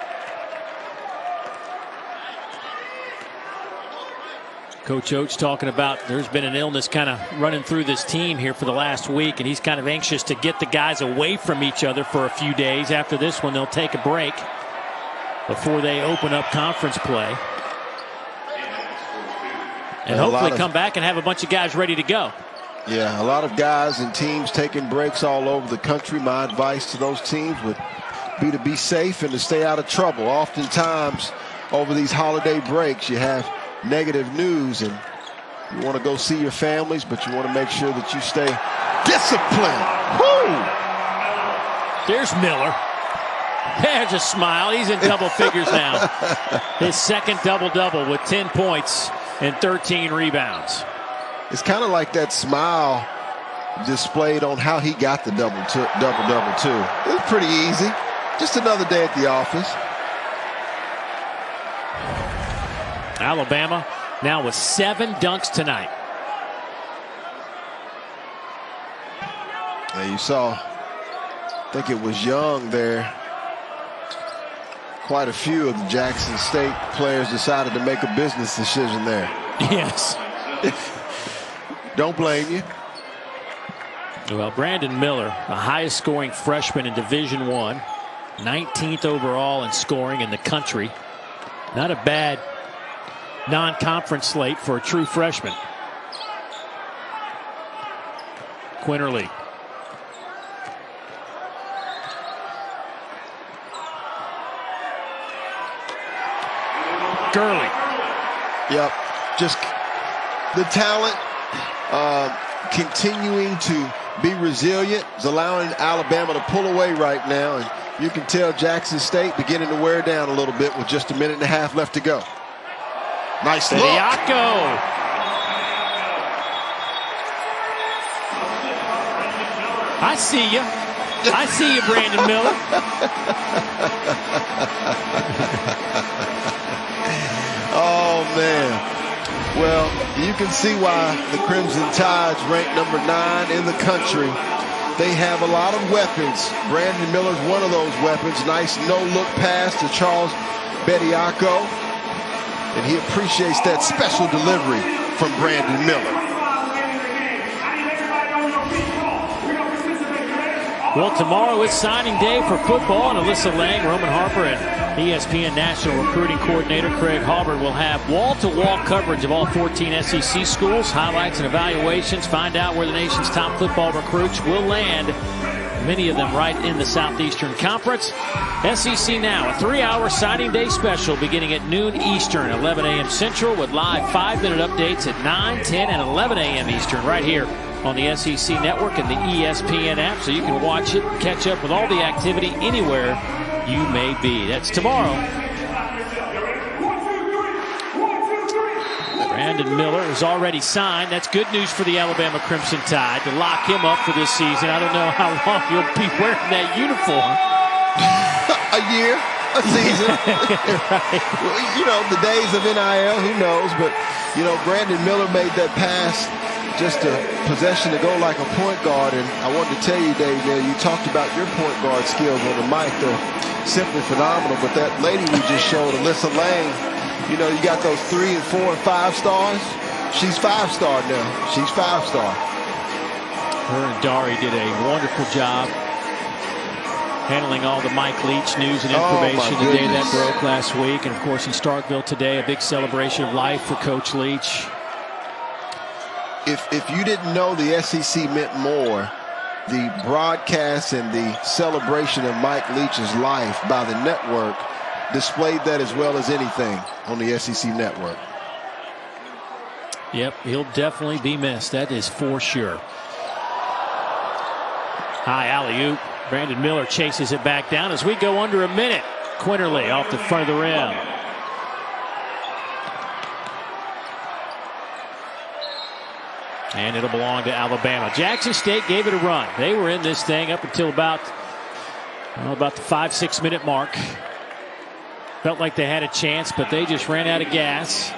Coach Oates talking about there's been an illness kind of running through this team here for the last week, and he's kind of anxious to get the guys away from each other for a few days. After this one, they'll take a break before they open up conference play. And hopefully come back and have a bunch of guys ready to go. Yeah, a lot of guys and teams taking breaks all over the country. My advice to those teams would be to be safe and to stay out of trouble. Oftentimes, over these holiday breaks, you have negative news and you want to go see your families, but you want to make sure that you stay disciplined. Woo! There's Miller. There's a smile. He's in double figures now. His second double-double with 10 points and 13 rebounds. It's kind of like that smile displayed on how he got the double-double too. It was pretty easy. Just another day at the office. Alabama now with 7 dunks tonight. Now you saw, I think it was Young there. Quite a few of the Jackson State players decided to make a business decision there. Yes. Don't blame you. Well, Brandon Miller, the highest scoring freshman in Division I, 19th overall in scoring in the country. Not a bad non-conference slate for a true freshman. Quinterly. Gurley. Yep. Just the talent continuing to be resilient is allowing Alabama to pull away right now. And you can tell Jackson State beginning to wear down a little bit with just a minute and a half left to go. Nice look. Bediako. I see you. I see you, Brandon Miller. Oh, man. Well, you can see why the Crimson Tide's ranked number 9 in the country. They have a lot of weapons. Brandon Miller's one of those weapons. Nice no-look pass to Charles Bediako. And he appreciates that special delivery from Brandon Miller. Well, tomorrow is signing day for football, and Alyssa Lang, Roman Harper, and ESPN National Recruiting Coordinator Craig Harbert will have wall-to-wall coverage of all 14 SEC schools, highlights and evaluations, find out where the nation's top football recruits will land, many of them right in the Southeastern Conference. SEC Now, a 3-hour signing day special beginning at noon Eastern, 11 a.m. Central, with live 5-minute updates at 9, 10, and 11 a.m. Eastern right here on the SEC Network and the ESPN app, so you can watch it, catch up with all the activity anywhere you may be. That's tomorrow. Brandon Miller is already signed. That's good news for the Alabama Crimson Tide to lock him up for this season. I don't know how long he'll be wearing that uniform. A year, a season. Right. You know, the days of NIL, who knows? But, you know, Brandon Miller made that pass, just a possession to go like a point guard. And I wanted to tell you, Dave, you talked about your point guard skills on the mic. They're simply phenomenal. But that lady we just showed, Alyssa Lang, you know, you got those 3 and 4 and 5 stars. She's 5-star now. She's 5-star. Her and Dari did a wonderful job handling all the Mike Leach news and information the day that broke last week. And, of course, in Starkville today, a big celebration of life for Coach Leach. If you didn't know the SEC meant more, the broadcast and the celebration of Mike Leach's life by the network displayed that as well as anything on the SEC network. Yep, he'll definitely be missed. That is for sure. High alley-oop. Brandon Miller chases it back down as we go under a minute. Quinterly off the front of the rim. And it'll belong to Alabama. Jackson State gave it a run. They were in this thing up until about the 5-6 minute mark. Felt like they had a chance, but they just ran out of gas.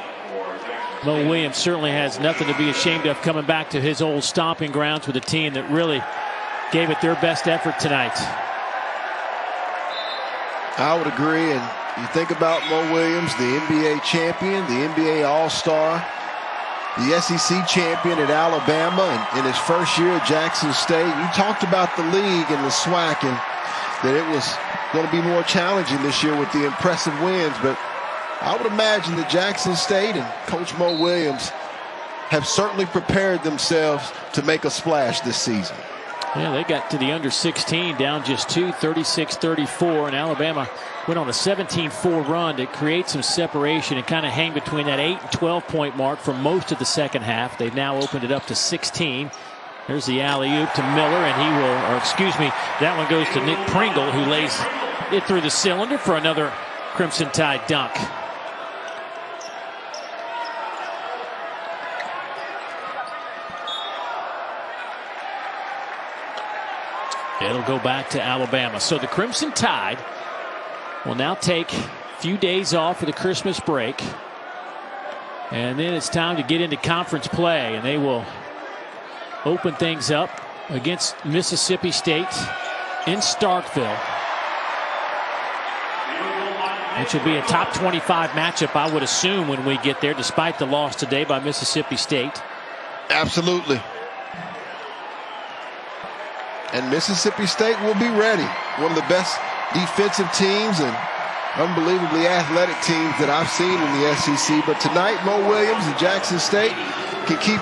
Mo Williams certainly has nothing to be ashamed of coming back to his old stomping grounds with a team that really gave it their best effort tonight. I would agree. And you think about Mo Williams, the NBA champion, the NBA All-Star, the SEC champion at Alabama, and in his first year at Jackson State. You talked about the league and the SWAC and that it was going to be more challenging this year with the impressive wins. But I would imagine that Jackson State and Coach Mo Williams have certainly prepared themselves to make a splash this season. Yeah, they got to the under 16 down just 2, 36-34, and Alabama went on a 17-4 run to create some separation and kind of hang between that 8 and 12-point mark for most of the second half. They've now opened it up to 16. There's the alley-oop to Miller, and he will, or excuse me, that one goes to Nick Pringle, who lays it through the cylinder for another Crimson Tide dunk. It'll go back to Alabama. So the Crimson Tide will now take a few days off for the Christmas break. And then it's time to get into conference play. And they will open things up against Mississippi State in Starkville, which will be a top 25 matchup, I would assume, when we get there, despite the loss today by Mississippi State. Absolutely. And Mississippi State will be ready. One of the best defensive teams and unbelievably athletic teams that I've seen in the SEC. But tonight, Mo Williams and Jackson State can keep